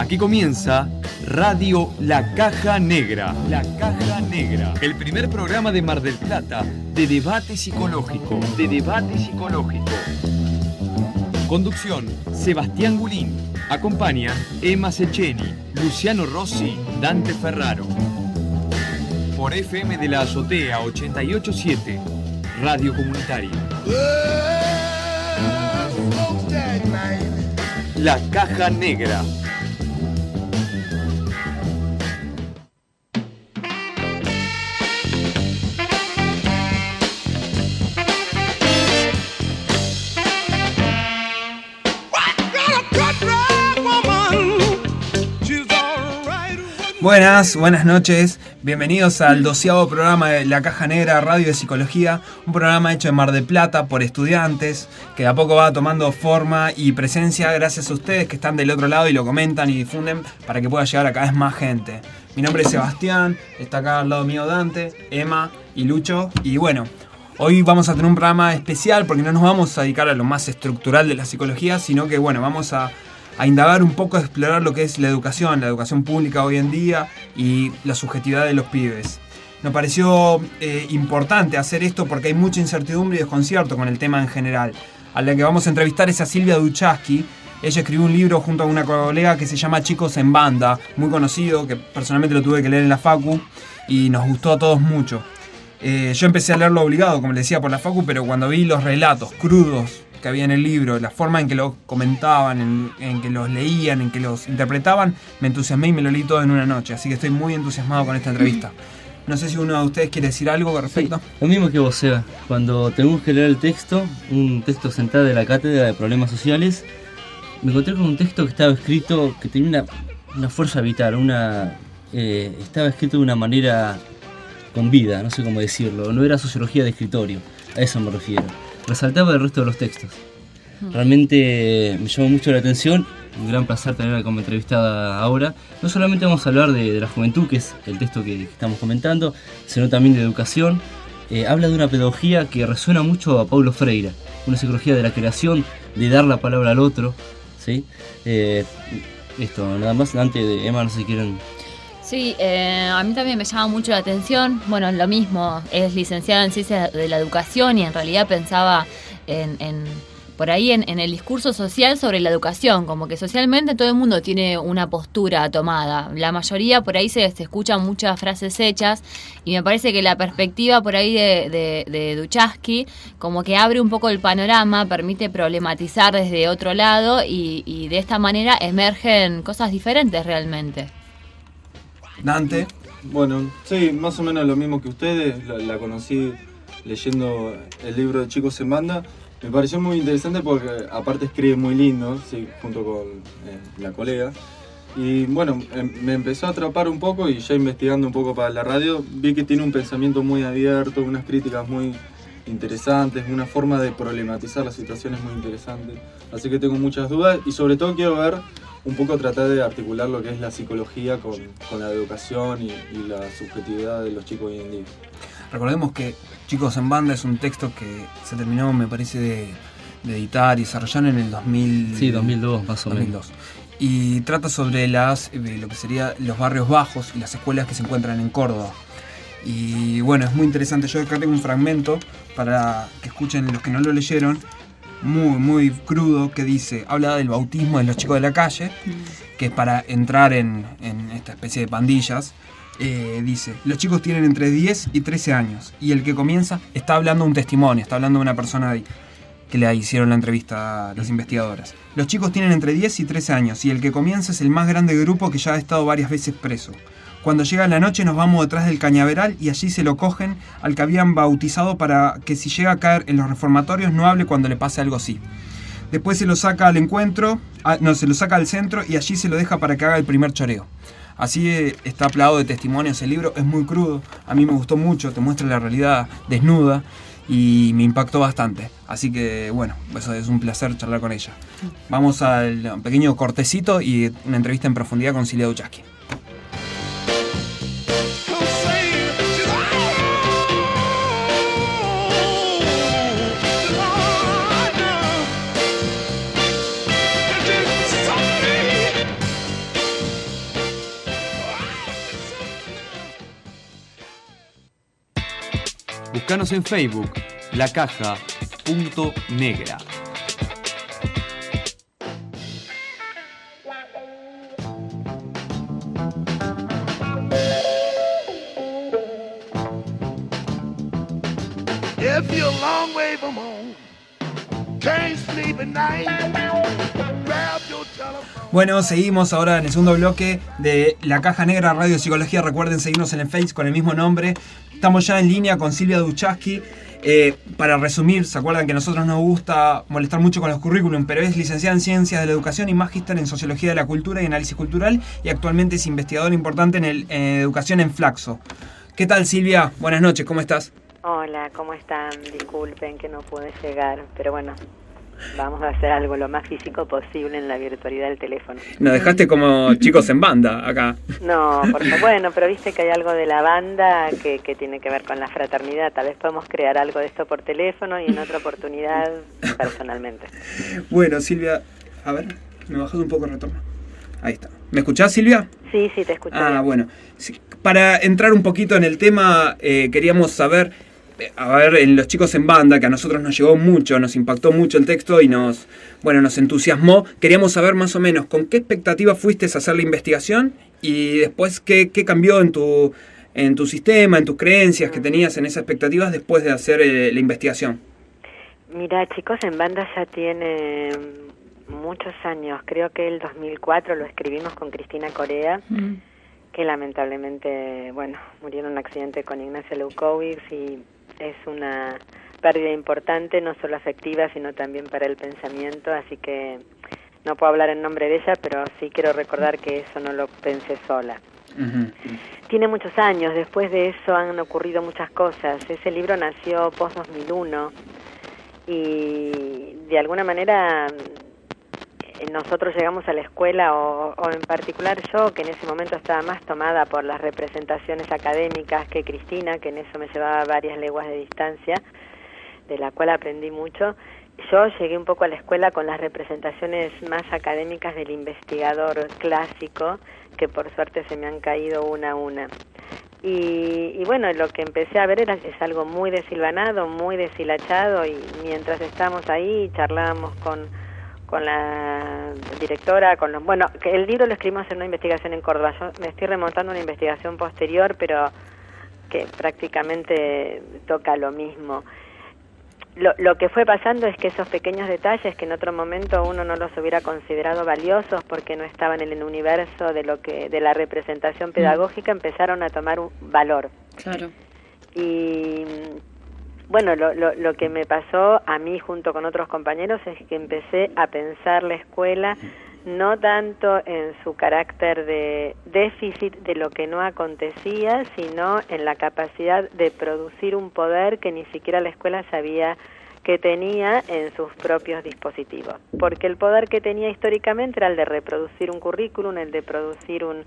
Aquí comienza Radio La Caja Negra. La Caja Negra. El primer programa de Mar del Plata de debate psicológico. Conducción, Sebastián Gulín. Acompañan Emma Cecchini, Luciano Rossi, Dante Ferraro. Por FM de la Azotea 88.7, Radio Comunitaria. La Caja Negra. Buenas noches, bienvenidos al 12º programa de La Caja Negra, Radio de Psicología, un programa hecho en Mar del Plata por estudiantes, que de a poco va tomando forma y presencia gracias a ustedes que están del otro lado y lo comentan y difunden para que pueda llegar a cada vez más gente. Mi nombre es Sebastián, está acá al lado mío Dante, Emma y Lucho, y bueno, hoy vamos a tener un programa especial porque no nos vamos a dedicar a lo más estructural de la psicología, sino que bueno, vamos a indagar un poco, a explorar lo que es la educación pública hoy en día y la subjetividad de los pibes. Nos pareció importante hacer esto porque hay mucha incertidumbre y desconcierto con el tema en general. A la que vamos a entrevistar es a Silvia Duchaski. Ella escribió un libro junto a una colega que se llama Chicos en Banda, muy conocido, que personalmente lo tuve que leer en la facu y nos gustó a todos mucho. Yo empecé a leerlo obligado, como les decía, por la facu, pero cuando vi los relatos crudos que había en el libro, la forma en que lo comentaban, en que los leían, en que los interpretaban, me entusiasmé y me lo leí todo en una noche, así que estoy muy entusiasmado con esta entrevista. No sé si uno de ustedes quiere decir algo al respecto. Sí, lo mismo que vos, Seba. Cuando tenemos que leer el texto, un texto central de la cátedra de problemas sociales, me encontré con un texto que estaba escrito, que tenía una fuerza vital, estaba escrito de una manera con vida, no sé cómo decirlo, no era sociología de escritorio, a eso me refiero. Resaltaba el resto de los textos. Realmente me llamó mucho la atención, un gran placer tenerla como entrevistada ahora. No solamente vamos a hablar de la juventud, que es el texto que estamos comentando, sino también de educación. Habla de una pedagogía que resuena mucho a Paulo Freire, una psicología de la creación, de dar la palabra al otro, ¿sí? Esto, nada más. Antes de Emma, no sé si quieren... Sí, a mí también me llama mucho la atención. Bueno, lo mismo, es licenciada en Ciencias de la Educación y en realidad pensaba por ahí en el discurso social sobre la educación, como que socialmente todo el mundo tiene una postura tomada. La mayoría por ahí se escuchan muchas frases hechas y me parece que la perspectiva por ahí de Duchaski como que abre un poco el panorama, permite problematizar desde otro lado y de esta manera emergen cosas diferentes realmente. Dante. Bueno, sí, más o menos lo mismo que ustedes. La conocí leyendo el libro de Chicos en Banda. Me pareció muy interesante porque aparte escribe muy lindo, sí, junto con la colega. Y bueno, me empezó a atrapar un poco y ya investigando un poco para la radio, vi que tiene un pensamiento muy abierto, unas críticas muy interesantes, una forma de problematizar las situaciones muy interesante. Así que tengo muchas dudas y sobre todo quiero ver un poco, tratar de articular lo que es la psicología con la educación y la subjetividad de los chicos hoy en día. Recordemos que Chicos en Banda es un texto que se terminó, me parece, de editar y desarrollar en el 2000... Sí, 2002 más o menos. Y trata sobre lo que sería los barrios bajos y las escuelas que se encuentran en Córdoba. Y bueno, es muy interesante. Yo acá tengo un fragmento para que escuchen los que no lo leyeron, muy crudo, que habla del bautismo de los chicos de la calle, que es para entrar en esta especie de pandillas. Dice, los chicos tienen entre 10 y 13 años y el que comienza está hablando un testimonio, está hablando de una persona que le hicieron la entrevista a las investigadoras. Los chicos tienen entre 10 y 13 años y el que comienza es el más grande del grupo que ya ha estado varias veces preso. Cuando llega la noche nos vamos detrás del cañaveral y allí se lo cogen al que habían bautizado para que si llega a caer en los reformatorios no hable cuando le pase algo así. Después se lo saca se lo saca al centro y allí se lo deja para que haga el primer choreo. Así está plagado de testimonios el libro, es muy crudo, a mí me gustó mucho, te muestra la realidad desnuda y me impactó bastante. Así que bueno, eso es un placer charlar con ella. Vamos al pequeño cortecito y una entrevista en profundidad con Silvia Duchaski. Búscanos en Facebook, lacaja.negra. If you're a long way from home, can't sleep at night, grab your telephone. Bueno, seguimos ahora en el segundo bloque de La Caja Negra Radio Psicología. Recuerden seguirnos en el Face con el mismo nombre. Estamos ya en línea con Silvia Duchaski. Para resumir, ¿se acuerdan que a nosotros nos gusta molestar mucho con los currículum? Pero es licenciada en Ciencias de la Educación y magíster en Sociología de la Cultura y Análisis Cultural, y actualmente es investigadora importante en Educación en Flaxo. ¿Qué tal, Silvia? Buenas noches, ¿cómo estás? Hola, ¿cómo están? Disculpen que no pude llegar, pero bueno, vamos a hacer algo lo más físico posible en la virtualidad del teléfono. Nos dejaste como chicos en banda acá. No, bueno, pero viste que hay algo de la banda que tiene que ver con la fraternidad. Tal vez podemos crear algo de esto por teléfono y en otra oportunidad personalmente. Bueno, Silvia, a ver, me bajas un poco el retorno. Ahí está. ¿Me escuchás, Silvia? Sí, te escucho. Ah, bueno. Sí, para entrar un poquito en el tema, queríamos saber, a ver, en Los Chicos en Banda, que a nosotros nos llegó mucho, nos impactó mucho el texto y nos entusiasmó. Queríamos saber más o menos con qué expectativa fuiste a hacer la investigación y después qué cambió en tu sistema, en tus creencias que tenías en esas expectativas después de hacer la investigación. Mira, Chicos en Banda ya tiene muchos años. Creo que el 2004 lo escribimos con Cristina Corea, que lamentablemente, murió en un accidente con Ignacio Leucowicz, y es una pérdida importante, no solo afectiva, sino también para el pensamiento, así que no puedo hablar en nombre de ella, pero sí quiero recordar que eso no lo pensé sola. Uh-huh. Tiene muchos años, después de eso han ocurrido muchas cosas. Ese libro nació post-2001 y de alguna manera nosotros llegamos a la escuela, o en particular yo, que en ese momento estaba más tomada por las representaciones académicas que Cristina, que en eso me llevaba varias leguas de distancia, de la cual aprendí mucho. Yo llegué un poco a la escuela con las representaciones más académicas del investigador clásico, que por suerte se me han caído una a una. Y bueno, lo que empecé a ver es algo muy desilvanado, muy deshilachado, y mientras estábamos ahí charlábamos con la directora, que el libro lo escribimos en una investigación en Córdoba. Yo me estoy remontando a una investigación posterior, pero que prácticamente toca lo mismo. Lo que fue pasando es que esos pequeños detalles que en otro momento uno no los hubiera considerado valiosos porque no estaban en el universo de la representación pedagógica, empezaron a tomar un valor. Claro. Y bueno, lo que me pasó a mí junto con otros compañeros es que empecé a pensar la escuela no tanto en su carácter de déficit de lo que no acontecía, sino en la capacidad de producir un poder que ni siquiera la escuela sabía que tenía en sus propios dispositivos. Porque el poder que tenía históricamente era el de reproducir un currículum, el de producir un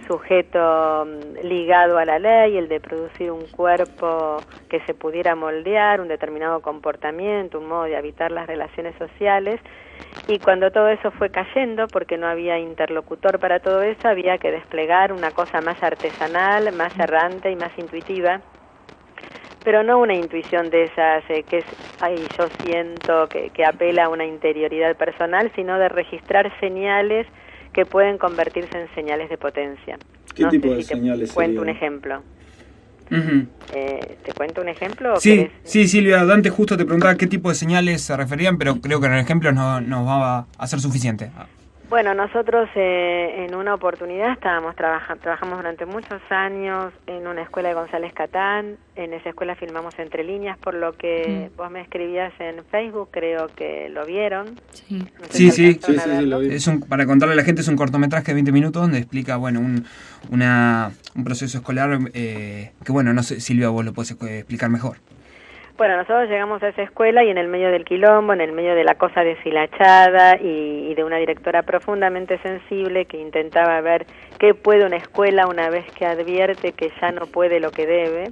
sujeto ligado a la ley, el de producir un cuerpo que se pudiera moldear, un determinado comportamiento, un modo de habitar las relaciones sociales. Y cuando todo eso fue cayendo, porque no había interlocutor para todo eso, había que desplegar una cosa más artesanal, más errante y más intuitiva, pero no una intuición de esas yo siento que apela a una interioridad personal, sino de registrar señales que pueden convertirse en señales de potencia. ¿Qué tipo de señales te cuento serían? un ejemplo. Uh-huh. ¿Te cuento un ejemplo? Sí, Silvia, Dante justo te preguntaba qué tipo de señales se referían, pero creo que en el ejemplo nos va a ser suficiente. Bueno, nosotros en una oportunidad trabajamos durante muchos años en una escuela de González Catán. En esa escuela filmamos Entre Líneas, por lo que vos me escribías en Facebook, creo que lo vieron. Sí. No sé si Sí, alcanzaron a verlo. lo vi. Para contarle a la gente, es un cortometraje de 20 minutos donde explica, un proceso escolar que, no sé, Silvia, vos lo podés explicar mejor. Bueno, nosotros llegamos a esa escuela y en el medio del quilombo, en el medio de la cosa deshilachada y de una directora profundamente sensible que intentaba ver qué puede una escuela una vez que advierte que ya no puede lo que debe,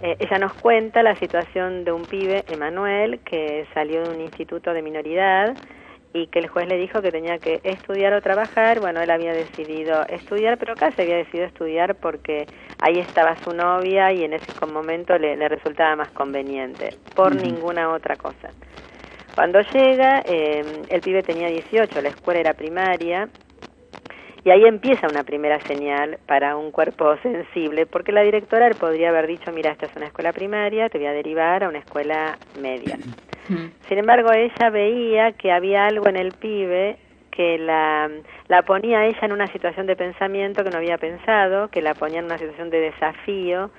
ella nos cuenta la situación de un pibe, Emanuel, que salió de un instituto de minoridad y que el juez le dijo que tenía que estudiar o trabajar. Bueno, él había decidido estudiar, pero casi había decidido estudiar porque ahí estaba su novia y en ese momento le resultaba más conveniente, por ninguna otra cosa. Cuando llega, el pibe tenía 18, la escuela era primaria, y ahí empieza una primera señal para un cuerpo sensible, porque la directora le podría haber dicho, mira, esta es una escuela primaria, te voy a derivar a una escuela media. Sin embargo, ella veía que había algo en el pibe que la ponía a ella en una situación de pensamiento que no había pensado, que la ponía en una situación de desafío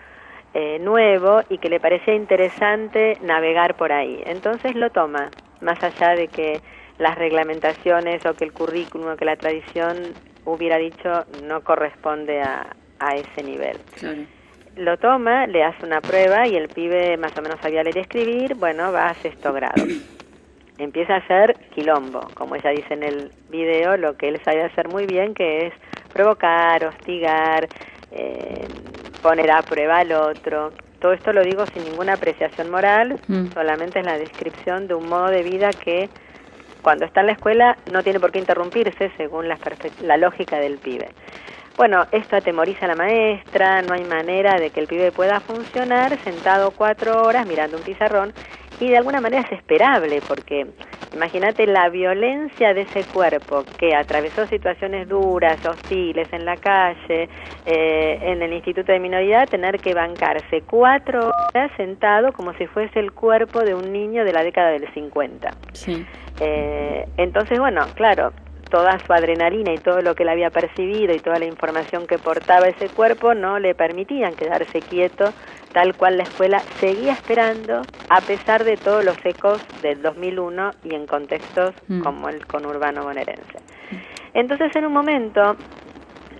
nuevo y que le parecía interesante navegar por ahí. Entonces lo toma, más allá de que las reglamentaciones o que el currículum o que la tradición hubiera dicho no corresponde a ese nivel. Claro. Lo toma, le hace una prueba y el pibe más o menos sabía leer y escribir, bueno, va a 6º grado. Empieza a hacer quilombo, como ella dice en el video, lo que él sabe hacer muy bien, que es provocar, hostigar, poner a prueba al otro. Todo esto lo digo sin ninguna apreciación moral, solamente es la descripción de un modo de vida que cuando está en la escuela no tiene por qué interrumpirse según la lógica del pibe. Bueno, esto atemoriza a la maestra, no hay manera de que el pibe pueda funcionar sentado 4 horas mirando un pizarrón, y de alguna manera es esperable, porque imagínate la violencia de ese cuerpo que atravesó situaciones duras, hostiles en la calle, en el Instituto de Minoridad, tener que bancarse 4 horas sentado como si fuese el cuerpo de un niño de la década del 50. Sí. Entonces, bueno, claro, toda su adrenalina y todo lo que él había percibido y toda la información que portaba ese cuerpo no le permitían quedarse quieto, tal cual la escuela seguía esperando, a pesar de todos los ecos del 2001 y en contextos como el conurbano bonaerense. Entonces, en un momento,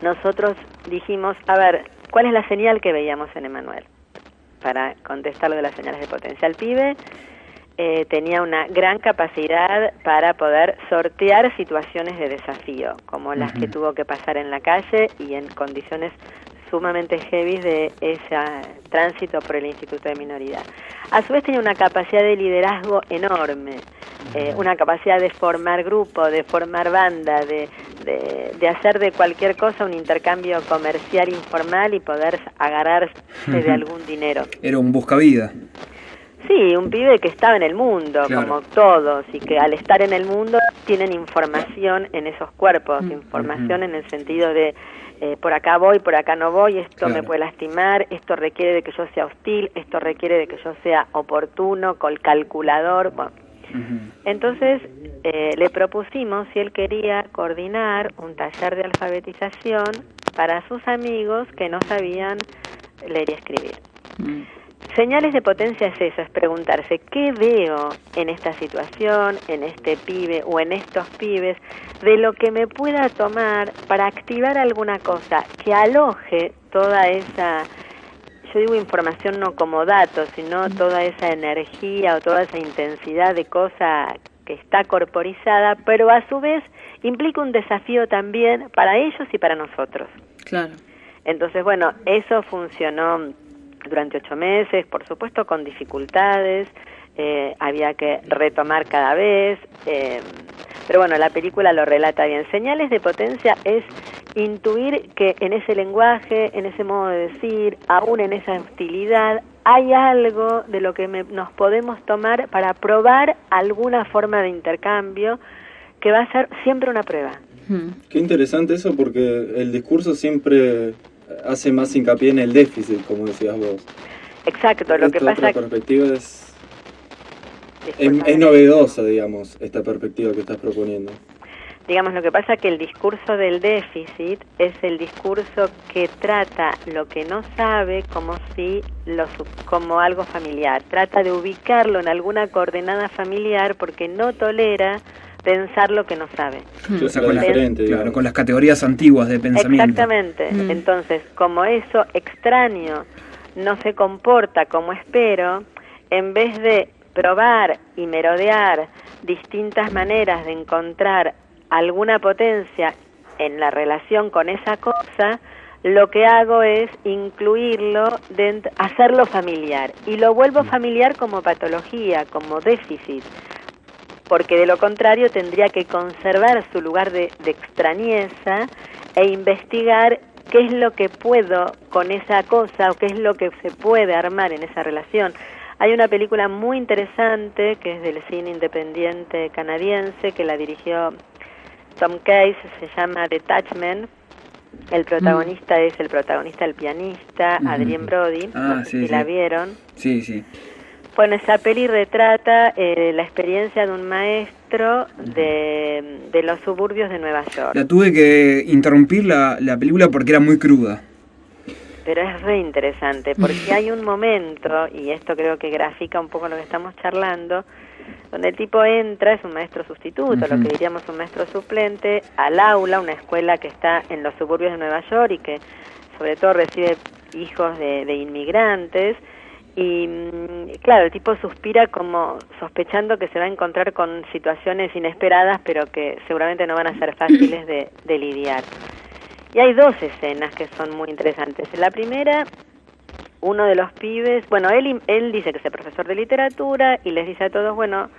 nosotros dijimos, a ver, ¿cuál es la señal que veíamos en Emanuel? Para contestar lo de las señales de potencia. El pibe tenía una gran capacidad para poder sortear situaciones de desafío, como las que tuvo que pasar en la calle y en condiciones sumamente heavy de ese tránsito por el Instituto de Minoridad. A su vez tenía una capacidad de liderazgo enorme, una capacidad de formar grupo, de formar banda, de hacer de cualquier cosa un intercambio comercial informal y poder agarrarse de algún dinero. Era un buscavida. Sí, un pibe que estaba en el mundo, claro, como todos, y que al estar en el mundo tienen información en esos cuerpos, información en el sentido de por acá voy, por acá no voy, esto claro, me puede lastimar, esto requiere de que yo sea hostil, esto requiere de que yo sea oportuno, calculador, bueno. Entonces le propusimos si él quería coordinar un taller de alfabetización para sus amigos que no sabían leer y escribir. Señales de potencia es eso, es preguntarse, ¿qué veo en esta situación, en este pibe o en estos pibes, de lo que me pueda tomar para activar alguna cosa que aloje toda esa, yo digo información no como datos, sino toda esa energía o toda esa intensidad de cosa que está corporizada, pero a su vez implica un desafío también para ellos y para nosotros. Claro. Entonces, bueno, eso funcionó durante 8 meses, por supuesto con dificultades, había que retomar cada vez, pero bueno, la película lo relata bien. Señales de potencia es intuir que en ese lenguaje, en ese modo de decir, aún en esa hostilidad, hay algo de lo que nos podemos tomar para probar alguna forma de intercambio que va a ser siempre una prueba. Qué interesante eso, porque el discurso siempre hace más hincapié en el déficit, como decías vos. Exacto, lo que pasa... Otra perspectiva es novedosa, digamos, esta perspectiva que estás proponiendo. Digamos, lo que pasa es que el discurso del déficit es el discurso que trata lo que no sabe como algo familiar. Trata de ubicarlo en alguna coordenada familiar porque no tolera pensar lo que no sabe. O sea, con las categorías antiguas de pensamiento. Exactamente. Entonces, como eso extraño no se comporta como espero, en vez de probar y merodear distintas maneras de encontrar alguna potencia en la relación con esa cosa, lo que hago es incluirlo, hacerlo familiar. Y lo vuelvo familiar como patología, como déficit. porque de lo contrario tendría que conservar su lugar de extrañeza e investigar qué es lo que puedo con esa cosa o qué es lo que se puede armar en esa relación. Hay una película muy interesante que es del cine independiente canadiense, que la dirigió Tom Case, se llama Detachment. El protagonista es el pianista, Adrien Brody, no sé si la vieron. Sí, sí. Bueno, esa peli retrata la experiencia de un maestro de los suburbios de Nueva York. La tuve que interrumpir la película porque era muy cruda. Pero es re interesante, porque hay un momento, y esto creo que grafica un poco lo que estamos charlando, donde el tipo entra, es un maestro sustituto, lo que diríamos un maestro suplente, al aula, una escuela que está en los suburbios de Nueva York y que sobre todo recibe hijos de inmigrantes, y claro, el tipo suspira como sospechando que se va a encontrar con situaciones inesperadas, pero que seguramente no van a ser fáciles de lidiar. Y hay dos escenas que son muy interesantes. La primera, uno de los pibes, bueno, él dice que es el profesor de literatura y les dice a todos, bueno,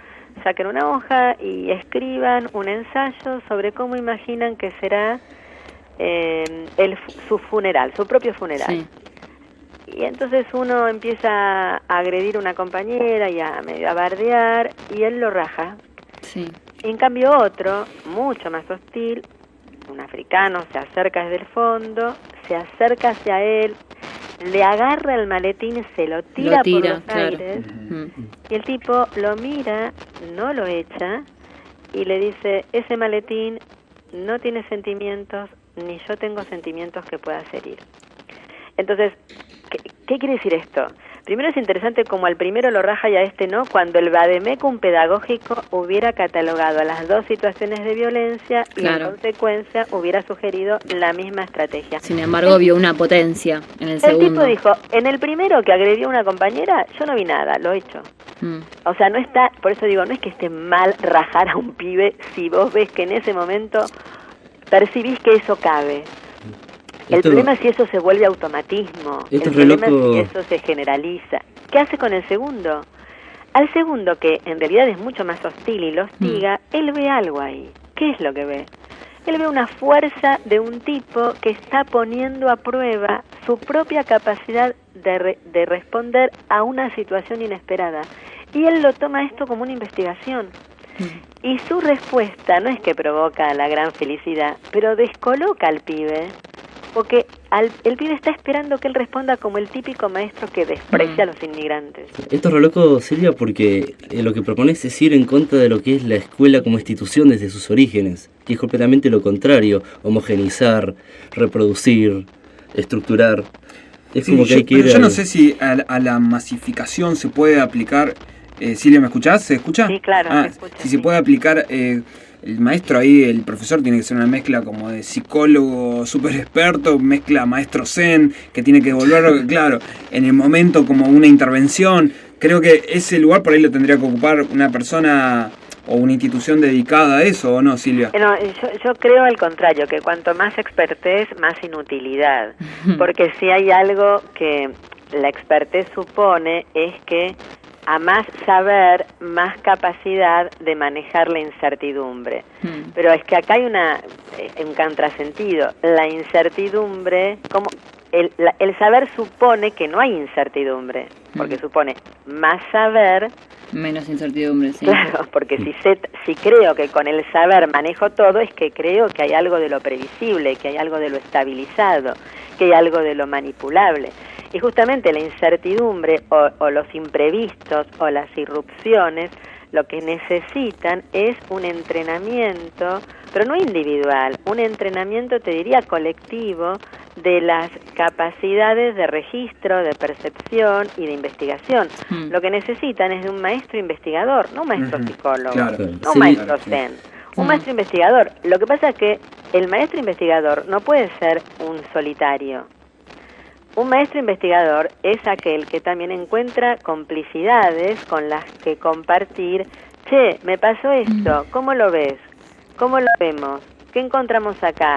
saquen una hoja y escriban un ensayo sobre cómo imaginan que será su funeral, su propio funeral. Sí. Y entonces uno empieza a agredir a una compañera y a medio a bardear y él lo raja. Sí. Y en cambio otro, mucho más hostil, un africano, se acerca desde el fondo, se acerca hacia él, le agarra el maletín, se lo tira por los aires, y el tipo lo mira, no lo echa, y le dice, ese maletín no tiene sentimientos, ni yo tengo sentimientos que pueda herir. Entonces, ¿qué quiere decir esto? Primero es interesante como al primero lo raja y a este no, cuando el vademecum pedagógico hubiera catalogado a las dos situaciones de violencia y en consecuencia hubiera sugerido la misma estrategia. Sin embargo, vio una potencia en el segundo. El tipo dijo, en el primero que agredió a una compañera, yo no vi nada, lo he hecho. O sea, no está, por eso digo, no es que esté mal rajar a un pibe si vos ves que en ese momento percibís que eso cabe. El problema es si eso se vuelve automatismo, el problema es si eso se generaliza. ¿Qué hace con el segundo? Al segundo, que en realidad es mucho más hostil y lo hostiga, él ve algo ahí. ¿Qué es lo que ve? Él ve una fuerza de un tipo que está poniendo a prueba su propia capacidad de responder a una situación inesperada. Y él lo toma esto como una investigación. Y su respuesta no es que provoca la gran felicidad, pero descoloca al pibe. Porque el pibe está esperando que él responda como el típico maestro que desprecia a los inmigrantes. Esto es re loco, Silvia, porque lo que propones es ir en contra de lo que es la escuela como institución desde sus orígenes, que es completamente lo contrario, homogeneizar, reproducir, estructurar. Es como que hay que ir yo no sé si a la masificación se puede aplicar... Silvia, ¿me escuchás? ¿Se escucha? Sí, claro, se escucha. Si se puede aplicar... el maestro ahí, el profesor, tiene que ser una mezcla como de psicólogo súper experto, mezcla maestro zen, que tiene que volver, claro, en el momento como una intervención. Creo que ese lugar por ahí lo tendría que ocupar una persona o una institución dedicada a eso, ¿o no, Silvia? No, yo creo al contrario, que cuanto más expertez, más inutilidad. Porque si hay algo que la expertez supone es que a más saber, más capacidad de manejar la incertidumbre. Pero es que acá hay un contrasentido. La incertidumbre, como el saber supone que no hay incertidumbre, porque supone más saber, menos incertidumbre, sí. Claro, porque si creo que con el saber manejo todo, es que creo que hay algo de lo previsible, que hay algo de lo estabilizado, que hay algo de lo manipulable. Y justamente la incertidumbre o los imprevistos o las irrupciones lo que necesitan es un entrenamiento, pero no individual, un entrenamiento, te diría, colectivo de las capacidades de registro, de percepción y de investigación. Lo que necesitan es de un maestro investigador, no un maestro psicólogo, no un maestro zen, un maestro investigador. Lo que pasa es que el maestro investigador no puede ser un solitario. Un maestro investigador es aquel que también encuentra complicidades con las que compartir. Che, me pasó esto, ¿cómo lo ves? ¿Cómo lo vemos? ¿Qué encontramos acá?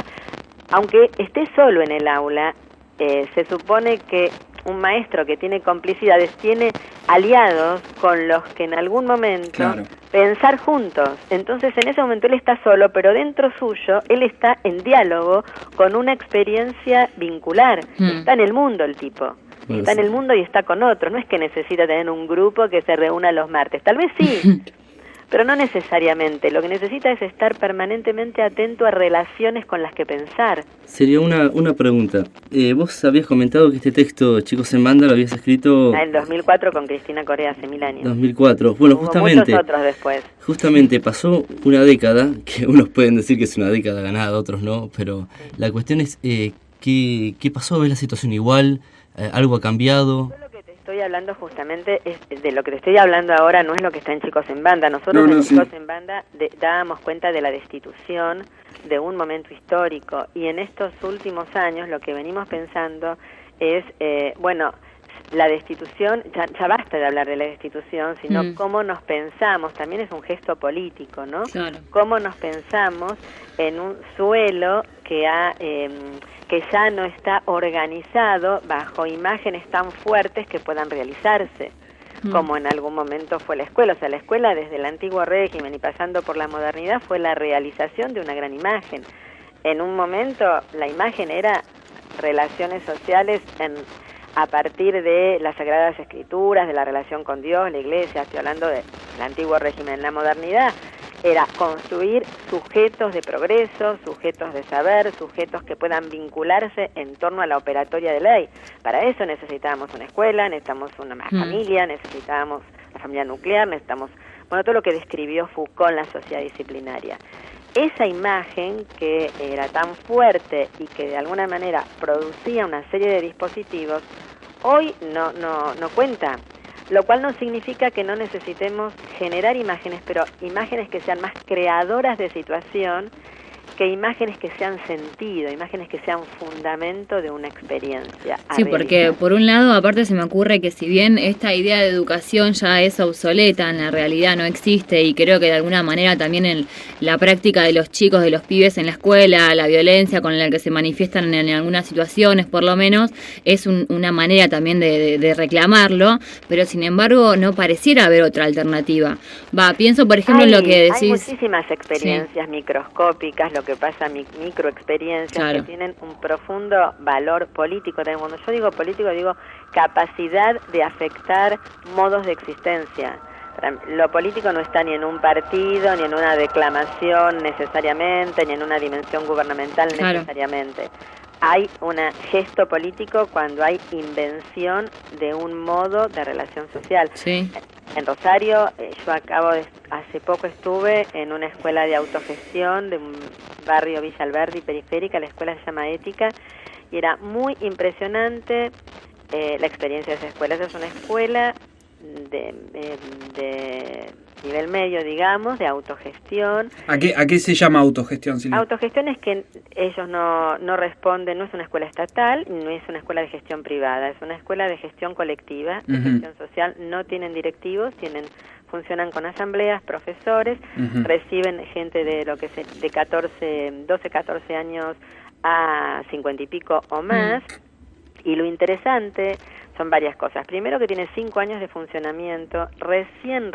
Aunque esté solo en el aula, se supone que un maestro que tiene complicidades, tiene aliados con los que en algún momento Claro. pensar juntos. Entonces en ese momento él está solo, pero dentro suyo él está en diálogo con una experiencia vincular. Está en el mundo el tipo. Bueno, Está en sí. el mundo y está con otros. No es que necesita tener un grupo que se reúna los martes. Tal vez sí, pero no necesariamente. Lo que necesita es estar permanentemente atento a relaciones con las que pensar. Sería una pregunta. Vos habías comentado que este texto, Chicos en Banda, lo habías escrito En 2004 con Cristina Corea, hace 1000 años. 2004. Bueno, Hubo justamente, muchos otros después. justamente pasó una década, que unos pueden decir que es una década ganada, otros no, pero la cuestión es, ¿qué pasó? ¿Ves la situación igual? ¿Algo ha cambiado? Yo lo que te estoy hablando justamente es de lo que te estoy hablando ahora, no es lo que está en Chicos en Banda. Nosotros en Chicos en Banda dábamos cuenta de la destitución de un momento histórico, y en estos últimos años lo que venimos pensando es, la destitución, ya basta de hablar de la destitución, sino cómo nos pensamos, también es un gesto político, ¿no? Claro. Cómo nos pensamos en un suelo que ya no está organizado bajo imágenes tan fuertes que puedan realizarse, como en algún momento fue la escuela. O sea, la escuela desde el antiguo régimen y pasando por la modernidad fue la realización de una gran imagen. En un momento la imagen era relaciones sociales a partir de las Sagradas Escrituras, de la relación con Dios, la Iglesia. Estoy hablando del antiguo régimen. En la modernidad era construir sujetos de progreso, sujetos de saber, sujetos que puedan vincularse en torno a la operatoria de ley. Para eso necesitábamos una escuela, necesitamos una familia, necesitábamos la familia nuclear, necesitamos, todo lo que describió Foucault en la sociedad disciplinaria. Esa imagen que era tan fuerte y que de alguna manera producía una serie de dispositivos, hoy no cuenta. Lo cual no significa que no necesitemos generar imágenes, pero imágenes que sean más creadoras de situación que imágenes que sean sentido, imágenes que sean fundamento de una experiencia. Sí, porque por un lado, aparte se me ocurre que si bien esta idea de educación ya es obsoleta, en la realidad no existe, y creo que de alguna manera también en la práctica de los chicos, de los pibes en la escuela, la violencia con la que se manifiestan en algunas situaciones, por lo menos, es una manera también de reclamarlo, pero sin embargo no pareciera haber otra alternativa. Pienso por ejemplo en lo que decís. Hay muchísimas experiencias microscópicas, lo que pasa, microexperiencias Claro. que tienen un profundo valor político. También cuando yo digo político, digo capacidad de afectar modos de existencia. Lo político no está ni en un partido, ni en una declamación necesariamente, ni en una dimensión gubernamental necesariamente. Hay un gesto político cuando hay invención de un modo de relación social. Sí. En Rosario, hace poco estuve en una escuela de autogestión de un barrio Villa Alberdi periférica. La escuela se llama Ética y era muy impresionante la experiencia de esa escuela. Esa es una escuela de nivel medio, digamos, de autogestión. ¿A qué se llama autogestión, Silvia? Autogestión es que ellos no responden, no es una escuela estatal, no es una escuela de gestión privada, es una escuela de gestión colectiva, de gestión social. No tienen directivos, funcionan con asambleas, profesores, reciben gente de lo que de 12, 14 años a 50 y pico o más. Y lo interesante son varias cosas. Primero, que tiene 5 años de funcionamiento, recién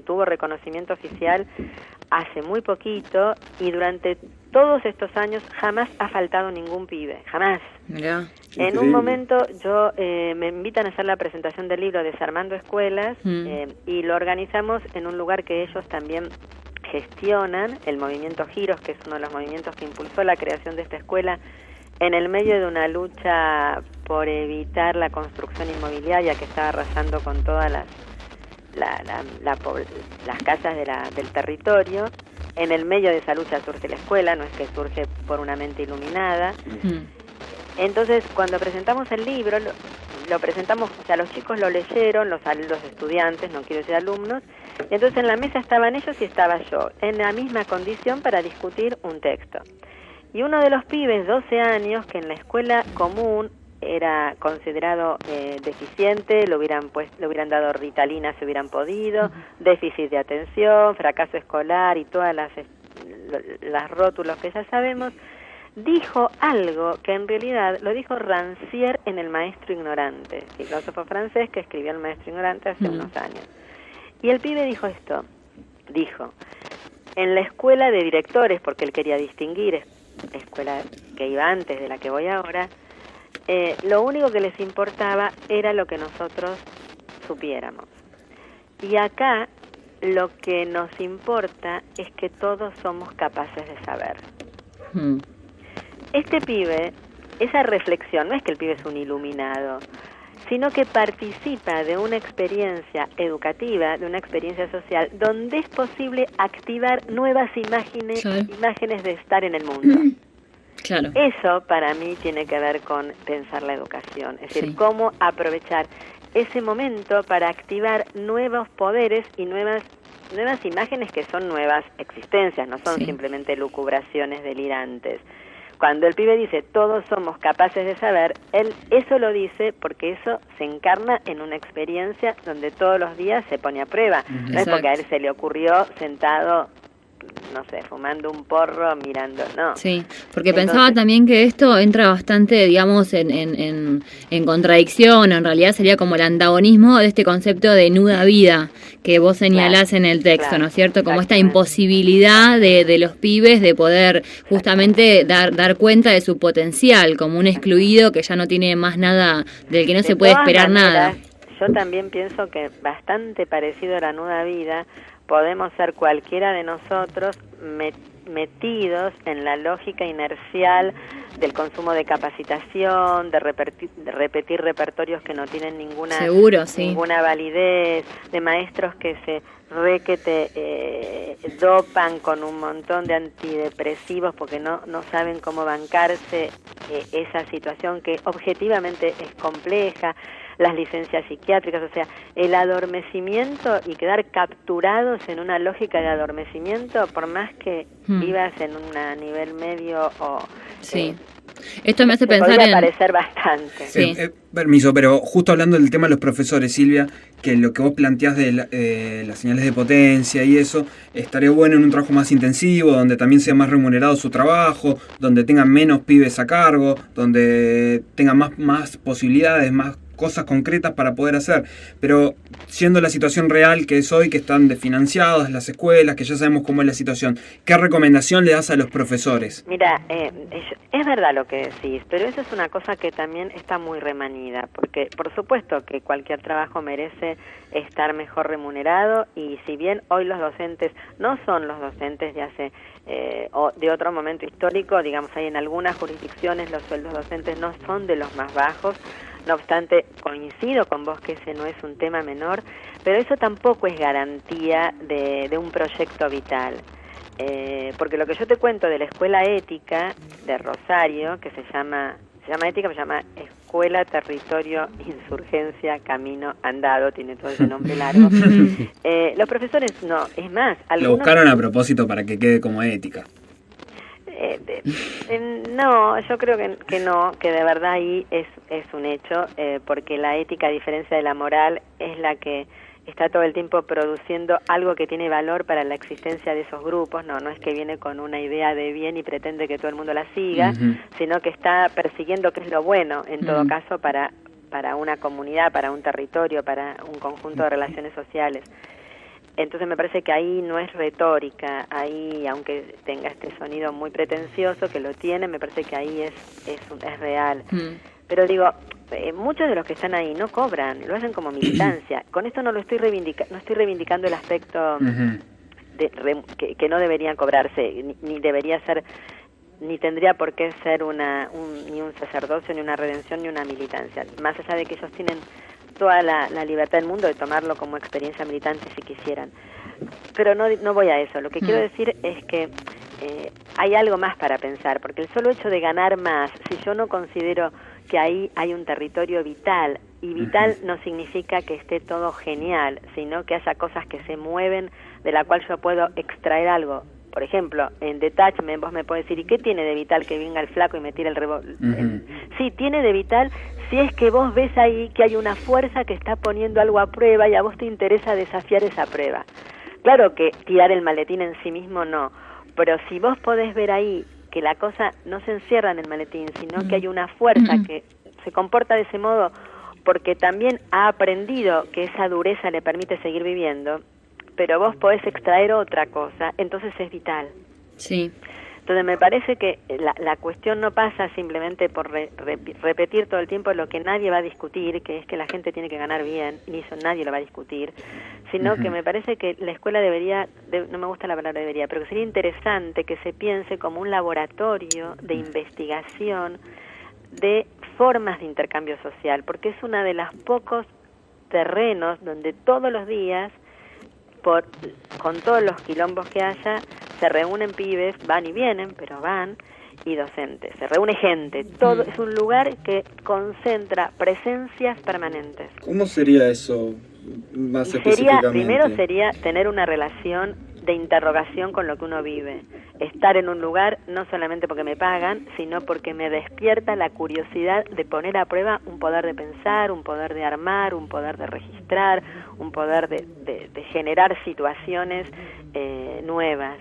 tuvo reconocimiento oficial hace muy poquito, y durante todos estos años jamás ha faltado ningún pibe, jamás. Mirá. En un momento me invitan a hacer la presentación del libro Desarmando Escuelas, y lo organizamos en un lugar que ellos también gestionan, el movimiento Giros, que es uno de los movimientos que impulsó la creación de esta escuela, en el medio de una lucha por evitar la construcción inmobiliaria que estaba arrasando con todas las casas del territorio. En el medio de esa lucha surge la escuela, no es que surge por una mente iluminada. Entonces, cuando presentamos el libro, lo presentamos, o sea, los chicos lo leyeron, los estudiantes, no quiero decir alumnos, y entonces en la mesa estaban ellos y estaba yo, en la misma condición para discutir un texto. Y uno de los pibes, 12 años, que en la escuela común era considerado deficiente, le hubieran dado Ritalina si hubieran podido, déficit de atención, fracaso escolar y todas las rótulos que ya sabemos, dijo algo que en realidad lo dijo Rancière en El maestro ignorante, filósofo francés que escribió El maestro ignorante hace unos años. Y el pibe dijo esto, dijo, en la escuela de directores, porque él quería distinguir, escuela que iba antes de la que voy ahora, lo único que les importaba era lo que nosotros supiéramos. Y acá lo que nos importa es que todos somos capaces de saber. Este pibe, esa reflexión, no es que el pibe es un iluminado, sino que participa de una experiencia educativa, de una experiencia social, donde es posible activar nuevas imágenes de estar en el mundo. Claro. Eso para mí tiene que ver con pensar la educación, es decir, cómo aprovechar ese momento para activar nuevos poderes y nuevas imágenes que son nuevas existencias, no son simplemente lucubraciones delirantes. Cuando el pibe dice todos somos capaces de saber, él eso lo dice porque eso se encarna en una experiencia donde todos los días se pone a prueba. No es porque a él se le ocurrió sentado, no sé, fumando un porro, mirando, no. Sí, porque pensaba también que esto entra bastante, digamos, en contradicción, en realidad sería como el antagonismo de este concepto de nuda vida que vos señalás en el texto, ¿no es cierto? Como esta imposibilidad de los pibes de poder justamente dar cuenta de su potencial, como un excluido que ya no tiene más nada, del que no se puede esperar nada. Yo también pienso que bastante parecido a la nuda vida, podemos ser cualquiera de nosotros metidos en la lógica inercial del consumo de capacitación, de repetir repertorios que no tienen ninguna validez, de maestros que se dopan con un montón de antidepresivos porque no saben cómo bancarse esa situación que objetivamente es compleja, las licencias psiquiátricas, o sea, el adormecimiento y quedar capturados en una lógica de adormecimiento, por más que vivas en un nivel medio o... Esto me hace pensar podría parecer bastante. Permiso, pero justo hablando del tema de los profesores, Silvia, que lo que vos planteás de las señales de potencia y eso, estaría bueno en un trabajo más intensivo, donde también sea más remunerado su trabajo, donde tengan menos pibes a cargo, donde tengan más posibilidades, más cosas concretas para poder hacer, pero siendo la situación real que es hoy, que están desfinanciadas las escuelas, que ya sabemos cómo es la situación, ¿qué recomendación le das a los profesores? Mira, es verdad lo que decís, pero eso es una cosa que también está muy remanida, porque por supuesto que cualquier trabajo merece estar mejor remunerado, y si bien hoy los docentes no son los docentes de hace o de otro momento histórico, digamos, hay en algunas jurisdicciones los sueldos docentes no son de los más bajos. No obstante, coincido con vos que ese no es un tema menor, pero eso tampoco es garantía de un proyecto vital. Porque lo que yo te cuento de la Escuela Ética de Rosario, que se llama Ética, se llama Escuela, Territorio, Insurgencia, Camino, Andado, tiene todo ese nombre largo. Los profesores no, es más... Lo buscaron a propósito para que quede como ética. No, yo creo que no, que de verdad ahí es un hecho, porque la ética, a diferencia de la moral, es la que está todo el tiempo produciendo algo que tiene valor para la existencia de esos grupos. No es que viene con una idea de bien y pretende que todo el mundo la siga, sino que está persiguiendo qué es lo bueno, en todo caso, para una comunidad, para un territorio, para un conjunto de relaciones sociales. Entonces me parece que ahí no es retórica, ahí, aunque tenga este sonido muy pretencioso, que lo tiene, me parece que ahí es real. Pero digo, muchos de los que están ahí no cobran, lo hacen como militancia. Con esto no estoy reivindicando el aspecto que no deberían cobrarse, ni debería ser, ni tendría por qué ser ni un sacerdocio, ni una redención, ni una militancia. Más allá de que ellos tienen toda la libertad del mundo de tomarlo como experiencia militante si quisieran. Pero no voy a eso. Lo que quiero decir es que hay algo más para pensar, porque el solo hecho de ganar más, si yo no considero que ahí hay un territorio vital, y vital no significa que esté todo genial, sino que haya cosas que se mueven de la cual yo puedo extraer algo. Por ejemplo, en Detachment vos me podés decir, ¿y qué tiene de vital que venga el flaco y me tire el revólver? Sí, tiene de vital si es que vos ves ahí que hay una fuerza que está poniendo algo a prueba y a vos te interesa desafiar esa prueba. Claro que tirar el maletín en sí mismo no, pero si vos podés ver ahí que la cosa no se encierra en el maletín, sino que hay una fuerza que se comporta de ese modo porque también ha aprendido que esa dureza le permite seguir viviendo, pero vos podés extraer otra cosa, entonces es vital. Sí. Entonces me parece que la cuestión no pasa simplemente por repetir todo el tiempo lo que nadie va a discutir, que es que la gente tiene que ganar bien, y eso nadie lo va a discutir, sino que me parece que la escuela debería, no me gusta la palabra debería, pero que sería interesante que se piense como un laboratorio de investigación de formas de intercambio social, porque es uno de los pocos terrenos donde todos los días, con todos los quilombos que haya, se reúnen pibes, van y vienen, pero van, y docentes. Se reúne gente. Todo es un lugar que concentra presencias permanentes. ¿Cómo sería eso más específicamente? Primero sería tener una relación de interrogación con lo que uno vive. Estar en un lugar no solamente porque me pagan, sino porque me despierta la curiosidad de poner a prueba un poder de pensar, un poder de armar, un poder de registrar, un poder de generar situaciones nuevas.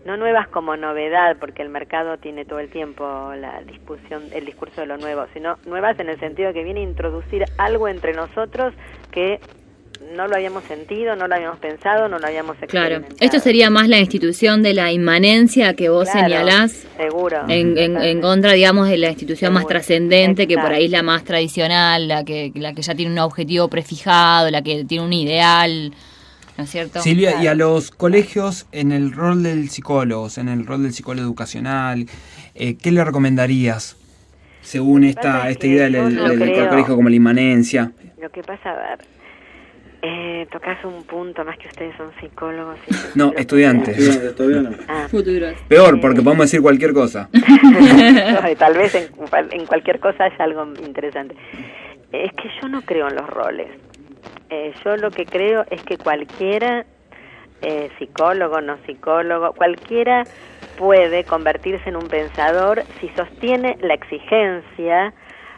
No nuevas como novedad, porque el mercado tiene todo el tiempo la discusión, el discurso de lo nuevo, sino nuevas en el sentido que viene a introducir algo entre nosotros que no lo habíamos sentido, no lo habíamos pensado, no lo habíamos experimentado. Claro, esto sería más la institución de la inmanencia que vos señalás. Seguro. En contra, digamos, de la institución más trascendente, que por ahí es la más tradicional, la que ya tiene un objetivo prefijado, la que tiene un ideal, ¿no es cierto? Silvia, y a los colegios, en el rol del psicólogo, en el rol del psicólogo educacional, ¿qué le recomendarías según esta idea del colegio como la inmanencia? Lo que pasa, a ver, tocas un punto, más que ustedes son psicólogos. No, estudiantes. Todavía no. Futuros. Peor, porque podemos decir cualquier cosa. Tal vez en cualquier cosa haya algo interesante. Es que yo no creo en los roles. Yo lo que creo es que cualquiera, psicólogo, no psicólogo, cualquiera puede convertirse en un pensador si sostiene la exigencia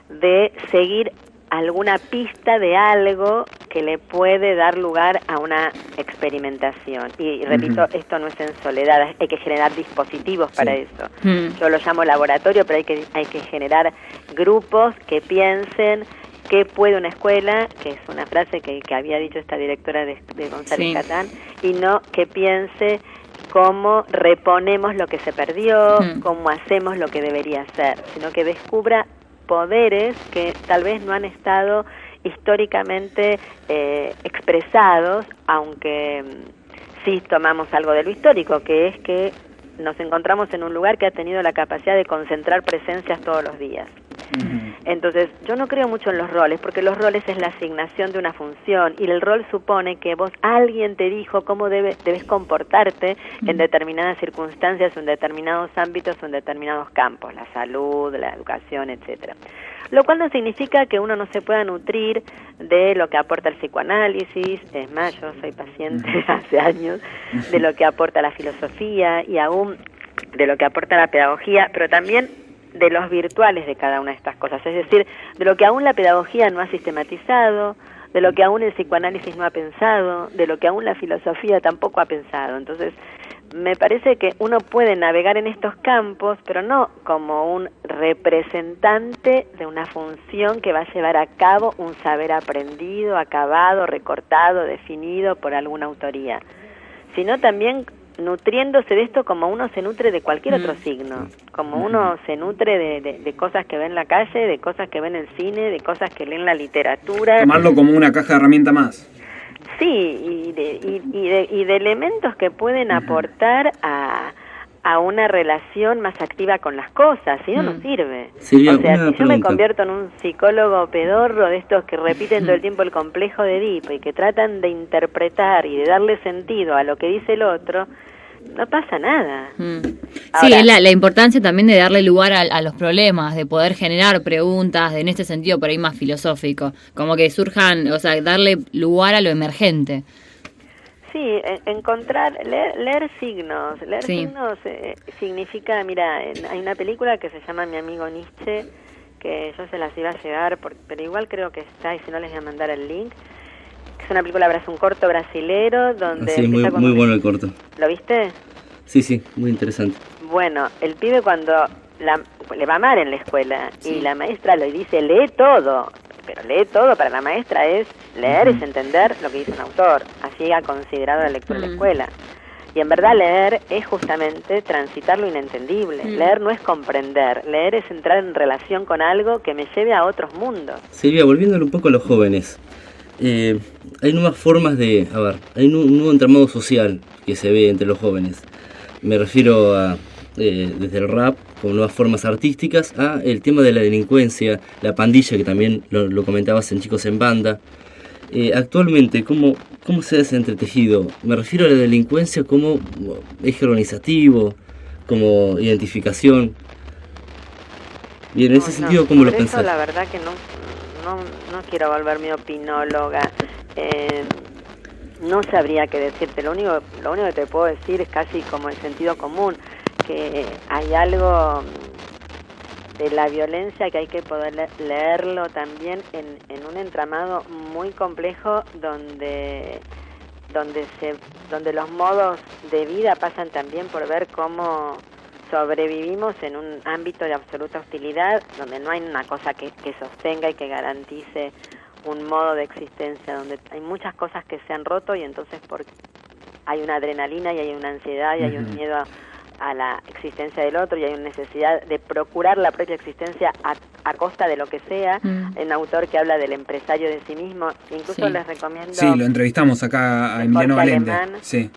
de seguir alguna pista de algo que le puede dar lugar a una experimentación. Y repito, esto no es en soledad, hay que generar dispositivos para eso. Yo lo llamo laboratorio, pero hay que generar grupos que piensen qué puede una escuela, que es una frase que había dicho esta directora de González Catán, y no que piense cómo reponemos lo que se perdió, cómo hacemos lo que debería ser, sino que descubra poderes que tal vez no han estado históricamente expresados, aunque sí tomamos algo de lo histórico, que es que nos encontramos en un lugar que ha tenido la capacidad de concentrar presencias todos los días. Entonces, yo no creo mucho en los roles, porque los roles es la asignación de una función, y el rol supone que alguien te dijo cómo debes comportarte en determinadas circunstancias, o en determinados ámbitos, o en determinados campos, la salud, la educación, etcétera. Lo cual no significa que uno no se pueda nutrir de lo que aporta el psicoanálisis, es más, yo soy paciente hace años, de lo que aporta la filosofía, y aún de lo que aporta la pedagogía, pero también de los virtuales de cada una de estas cosas, es decir, de lo que aún la pedagogía no ha sistematizado, de lo que aún el psicoanálisis no ha pensado, de lo que aún la filosofía tampoco ha pensado. Entonces, me parece que uno puede navegar en estos campos, pero no como un representante de una función que va a llevar a cabo un saber aprendido, acabado, recortado, definido por alguna autoría, sino también nutriéndose de esto como uno se nutre de cualquier otro signo, como uno se nutre de cosas que ve en la calle, de cosas que ve en el cine, de cosas que lee en la literatura. Tomarlo como una caja de herramientas más. Sí, y de elementos que pueden aportar a una relación más activa con las cosas, si no, no sirve. Silvia, o sea, si yo pregunta. me convierto en un psicólogo pedorro de estos que repiten todo el tiempo el complejo de Edipo y que tratan de interpretar y de darle sentido a lo que dice el otro, no pasa nada. Sí, es la importancia también de darle lugar a los problemas, de poder generar preguntas, en este sentido por ahí más filosófico, como que surjan, o sea, darle lugar a lo emergente. Sí, leer signos. Leer signos significa, mira, hay una película que se llama Mi amigo Nietzsche, que yo se las iba a llegar, pero igual creo que está, y si no les voy a mandar el link. Es una película, es un corto brasilero donde... Sí, muy bueno el corto. ¿Lo viste? Sí, muy interesante. Bueno, el pibe cuando le va mal en la escuela Sí. y la maestra le dice, lee todo, pero lee todo para la maestra es leer, es entender lo que dice un autor, así ha considerado la lectura en la escuela. Y en verdad leer es justamente transitar lo inentendible. Leer no es comprender, leer es entrar en relación con algo que me lleve a otros mundos. Silvia, volviéndole un poco a los jóvenes, hay nuevas formas de... A ver, hay un nuevo entramado social que se ve entre los jóvenes. Me refiero a, desde el rap, con nuevas formas artísticas, a el tema de la delincuencia, la pandilla, que también lo comentabas en Chicos en Banda. Actualmente, ¿cómo se ha ese entretejido? Me refiero a la delincuencia como eje organizativo, como identificación. Y en ese sentido, ¿cómo lo Por eso pensás? la verdad que no quiero volverme opinóloga. No sabría qué decirte. Lo único que te puedo decir es casi como el sentido común, que hay algo de la violencia que hay que poder leerlo también en un entramado muy complejo donde los modos de vida pasan también por ver cómo sobrevivimos en un ámbito de absoluta hostilidad, donde no hay una cosa que sostenga y que garantice un modo de existencia, donde hay muchas cosas que se han roto y entonces hay una adrenalina y hay una ansiedad y hay un miedo a la existencia del otro y hay una necesidad de procurar la propia existencia a costa de lo que sea. Hay un autor que habla del empresario de sí mismo, incluso les recomiendo... Sí, lo entrevistamos acá a Emiliano Valente. Sí.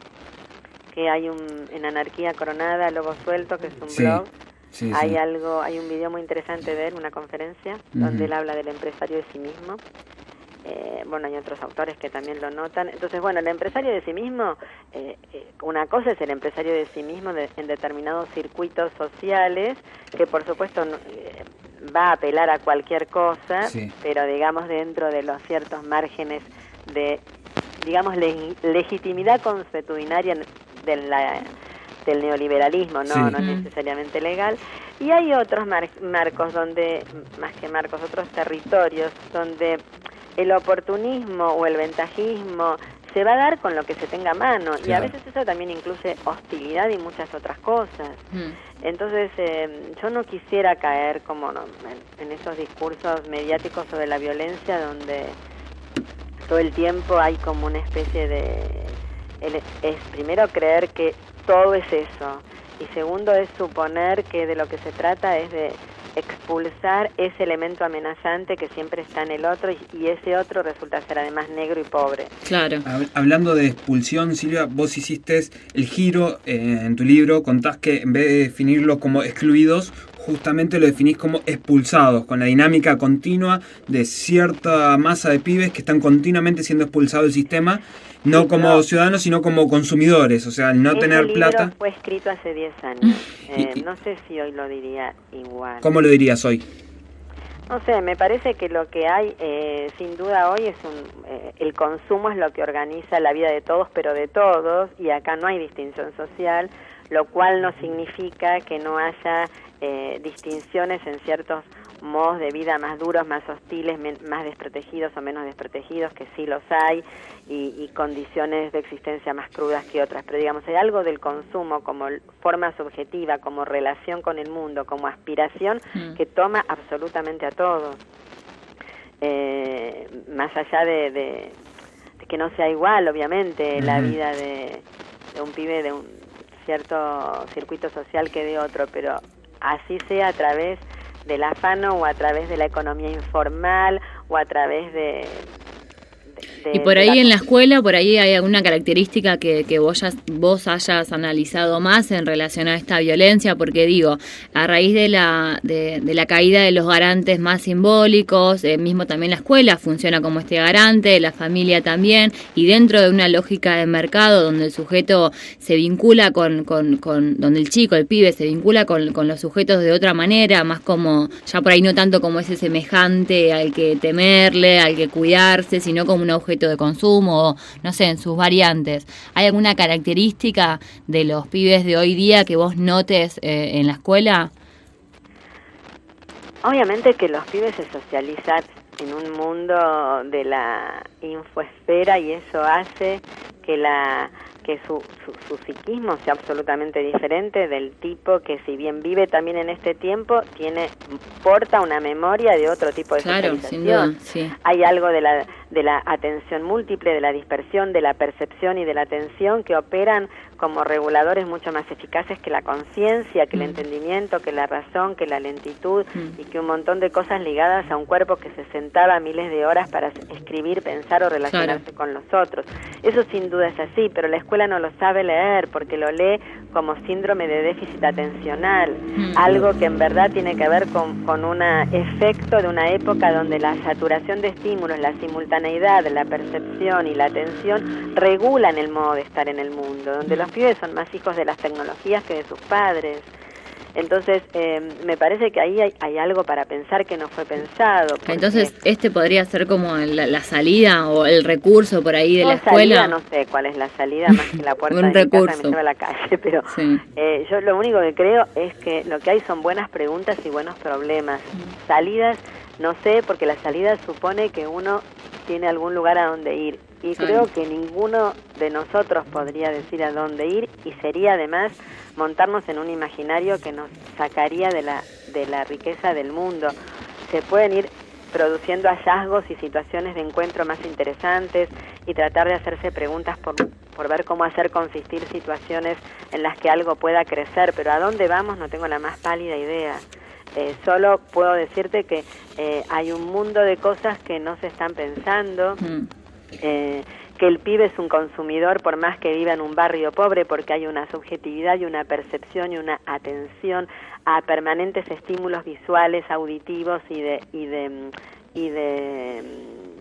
Que hay en Anarquía Coronada, Lobo Suelto, que es un blog. Sí, hay un video muy interesante de él, una conferencia, donde él habla del empresario de sí mismo. Bueno, hay otros autores que también lo notan. Entonces, bueno, el empresario de sí mismo, una cosa es el empresario de sí mismo en determinados circuitos sociales, que por supuesto va a apelar a cualquier cosa, pero digamos dentro de los ciertos márgenes de, digamos, legitimidad consuetudinaria del neoliberalismo, no necesariamente legal. Y hay otros marcos donde, más que marcos, otros territorios donde el oportunismo o el ventajismo se va a dar con lo que se tenga a mano, y a veces eso también incluye hostilidad y muchas otras cosas. Entonces yo no quisiera caer como en esos discursos mediáticos sobre la violencia donde todo el tiempo hay como una especie de... es primero creer que todo es eso, y segundo es suponer que de lo que se trata es de expulsar ese elemento amenazante que siempre está en el otro, y ese otro resulta ser además negro y pobre. Claro. Hablando de expulsión, Silvia, vos hiciste el giro en tu libro, contás que en vez de definirlo como excluidos, justamente lo definís como expulsados, con la dinámica continua de cierta masa de pibes que están continuamente siendo expulsados del sistema, no como ciudadanos, sino como consumidores, o sea, al no tener plata. Libro fue escrito hace 10 años, no sé si hoy lo diría igual. ¿Cómo lo dirías hoy? No sé, me parece que lo que hay, sin duda hoy, es el consumo es lo que organiza la vida de todos, pero de todos, y acá no hay distinción social, lo cual no significa que no haya distinciones en ciertos modos de vida más duros, más hostiles, más desprotegidos o menos desprotegidos, que sí los hay, y condiciones de existencia más crudas que otras. Pero digamos, hay algo del consumo como forma subjetiva, como relación con el mundo, como aspiración, que toma absolutamente a todos. Más allá de que no sea igual, obviamente, la vida de un pibe de un cierto circuito social que de otro, pero así sea a través del afano o a través de la economía informal o a través de y por ahí en la escuela, por ahí hay alguna característica que vos hayas analizado más en relación a esta violencia, porque digo, a raíz de la caída de los garantes más simbólicos, mismo también la escuela funciona como este garante, la familia también, y dentro de una lógica de mercado donde el sujeto se vincula donde el chico, el pibe, se vincula con los sujetos de otra manera, más como, ya por ahí no tanto como ese semejante al que temerle, al que cuidarse, sino como un objeto de consumo, o, no sé, en sus variantes. ¿Hay alguna característica de los pibes de hoy día que vos notes en la escuela? Obviamente que los pibes se socializan en un mundo de la infoesfera, y eso hace que que su psiquismo sea absolutamente diferente del tipo que, si bien vive también en este tiempo, porta una memoria de otro tipo de socialización. Sin duda, sí. Hay algo de la atención múltiple, de la dispersión, de la percepción y de la atención que operan como reguladores mucho más eficaces que la conciencia, que el entendimiento, que la razón, que la lentitud y que un montón de cosas ligadas a un cuerpo que se sentaba miles de horas para escribir, pensar o relacionarse con los otros. Eso sin duda es así, pero la escuela no lo sabe leer porque lo lee como síndrome de déficit atencional, algo que en verdad tiene que ver con un efecto de una época donde la saturación de estímulos, la simultaneidad, la percepción y la atención regulan el modo de estar en el mundo, donde los pibes son más hijos de las tecnologías que de sus padres. Entonces, me parece que ahí hay algo para pensar que no fue pensado. Entonces, podría ser como la salida o el recurso por ahí de la escuela. Salida, no sé cuál es la salida, más que la puerta de mi casa me lleva a la calle, pero sí. Yo lo único que creo es que lo que hay son buenas preguntas y buenos problemas. Salidas, no sé, porque la salida supone que uno tiene algún lugar a donde ir. Y creo que ninguno de nosotros podría decir a dónde ir, y sería además montarnos en un imaginario que nos sacaría de la riqueza del mundo. Se pueden ir produciendo hallazgos y situaciones de encuentro más interesantes y tratar de hacerse preguntas por ver cómo hacer consistir situaciones en las que algo pueda crecer, pero a dónde vamos no tengo la más pálida idea. Solo puedo decirte que hay un mundo de cosas que no se están pensando, que el pibe es un consumidor por más que viva en un barrio pobre, porque hay una subjetividad y una percepción y una atención a permanentes estímulos visuales, auditivos y de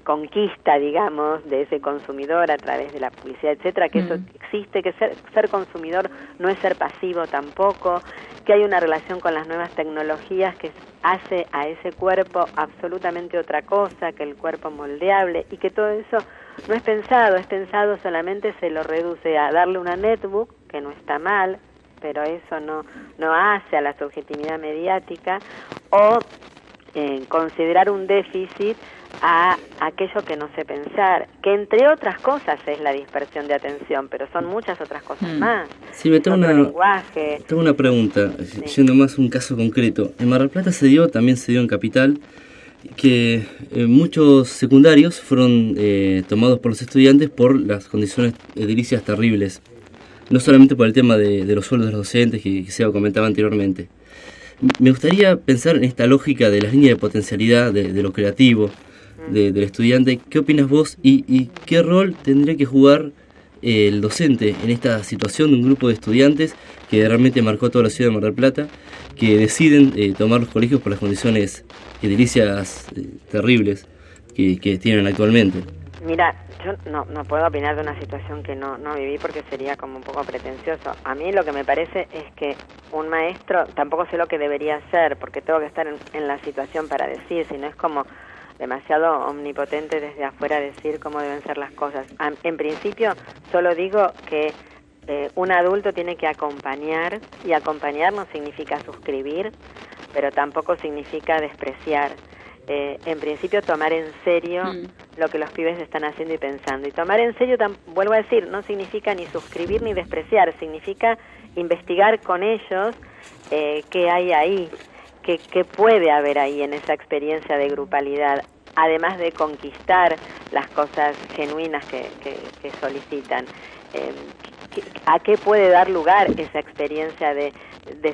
conquista, digamos, de ese consumidor a través de la publicidad, etcétera, que eso existe, que ser consumidor no es ser pasivo tampoco, que hay una relación con las nuevas tecnologías que hace a ese cuerpo absolutamente otra cosa que el cuerpo moldeable, y que todo eso no es pensado, solamente se lo reduce a darle una netbook, que no está mal, pero eso no hace a la subjetividad mediática, o considerar un déficit a aquello que no sé pensar, que entre otras cosas es la dispersión de atención, pero son muchas otras cosas más. Sí, me tengo lenguaje. Tengo una pregunta, yendo más a un caso concreto. En Mar del Plata también se dio en Capital, que muchos secundarios fueron tomados por los estudiantes por las condiciones edilicias terribles, no solamente por el tema de los sueldos de los docentes que se comentaba anteriormente. Me gustaría pensar en esta lógica de las líneas de potencialidad, de lo creativo del estudiante. ¿Qué opinas vos y qué rol tendría que jugar el docente en esta situación de un grupo de estudiantes que realmente marcó toda la ciudad de Mar del Plata, que deciden tomar los colegios por las condiciones edilicias terribles que tienen actualmente? Mira, yo no puedo opinar de una situación que no viví porque sería como un poco pretencioso. A mí lo que me parece es que un maestro, tampoco sé lo que debería hacer porque tengo que estar en la situación para decir, si no es como demasiado omnipotente desde afuera decir cómo deben ser las cosas. En principio solo digo que un adulto tiene que acompañar, y acompañar no significa suscribir, pero tampoco significa despreciar. En principio tomar en serio lo que los pibes están haciendo y pensando. Y tomar en serio, vuelvo a decir, no significa ni suscribir ni despreciar, significa investigar con ellos qué hay ahí, qué puede haber ahí en esa experiencia de grupalidad, además de conquistar las cosas genuinas que solicitan. ¿A qué puede dar lugar esa experiencia de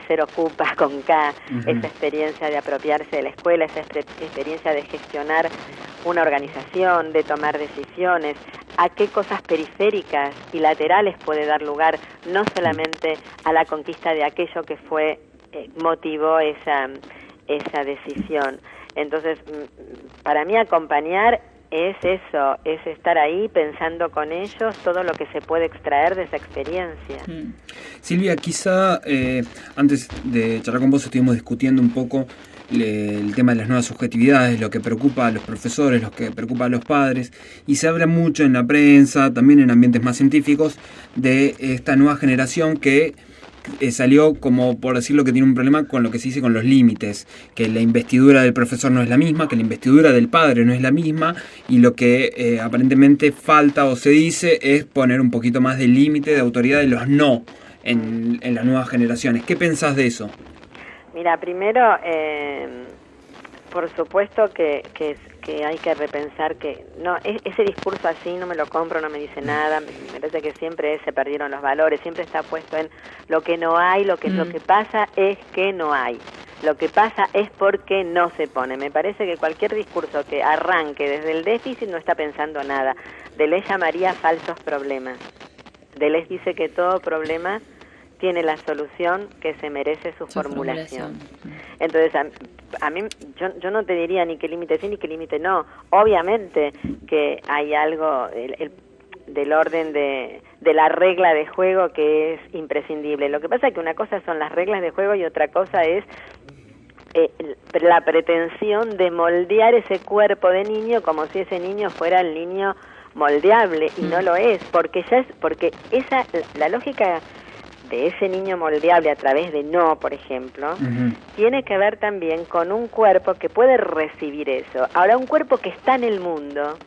ser ocupa con K, esa experiencia de apropiarse de la escuela, esa experiencia de gestionar una organización, de tomar decisiones? ¿A qué cosas periféricas y laterales puede dar lugar, no solamente a la conquista de aquello que motivó esa decisión? Entonces, para mí acompañar es eso, es estar ahí pensando con ellos todo lo que se puede extraer de esa experiencia. Silvia, quizá antes de charlar con vos estuvimos discutiendo un poco el tema de las nuevas subjetividades, lo que preocupa a los profesores, lo que preocupa a los padres, y se habla mucho en la prensa, también en ambientes más científicos, de esta nueva generación que salió como, por decirlo, que tiene un problema con lo que se dice con los límites, que la investidura del profesor no es la misma, que la investidura del padre no es la misma, y lo que aparentemente falta o se dice es poner un poquito más de límite, de autoridad de los no en las nuevas generaciones. ¿Qué pensás de eso? Mira, primero, por supuesto que hay que repensar que no ese discurso así no me lo compro, no me dice nada. Me parece que siempre se perdieron los valores, siempre está puesto en lo que no hay, lo que pasa es que no hay, lo que pasa es porque no se pone. Me parece que cualquier discurso que arranque desde el déficit no está pensando nada. Deleuze llamaría falsos problemas. Deleuze dice que todo problema tiene la solución que se merece su formulación. Entonces, a mí, yo no te diría ni qué límite sí ni qué límite no. Obviamente que hay algo del orden de la regla de juego que es imprescindible. Lo que pasa es que una cosa son las reglas de juego y otra cosa es la pretensión de moldear ese cuerpo de niño como si ese niño fuera el niño moldeable, y no lo es, porque la lógica de ese niño moldeable a través de no, por ejemplo, tiene que ver también con un cuerpo que puede recibir eso. Ahora, un cuerpo que está en el mundo,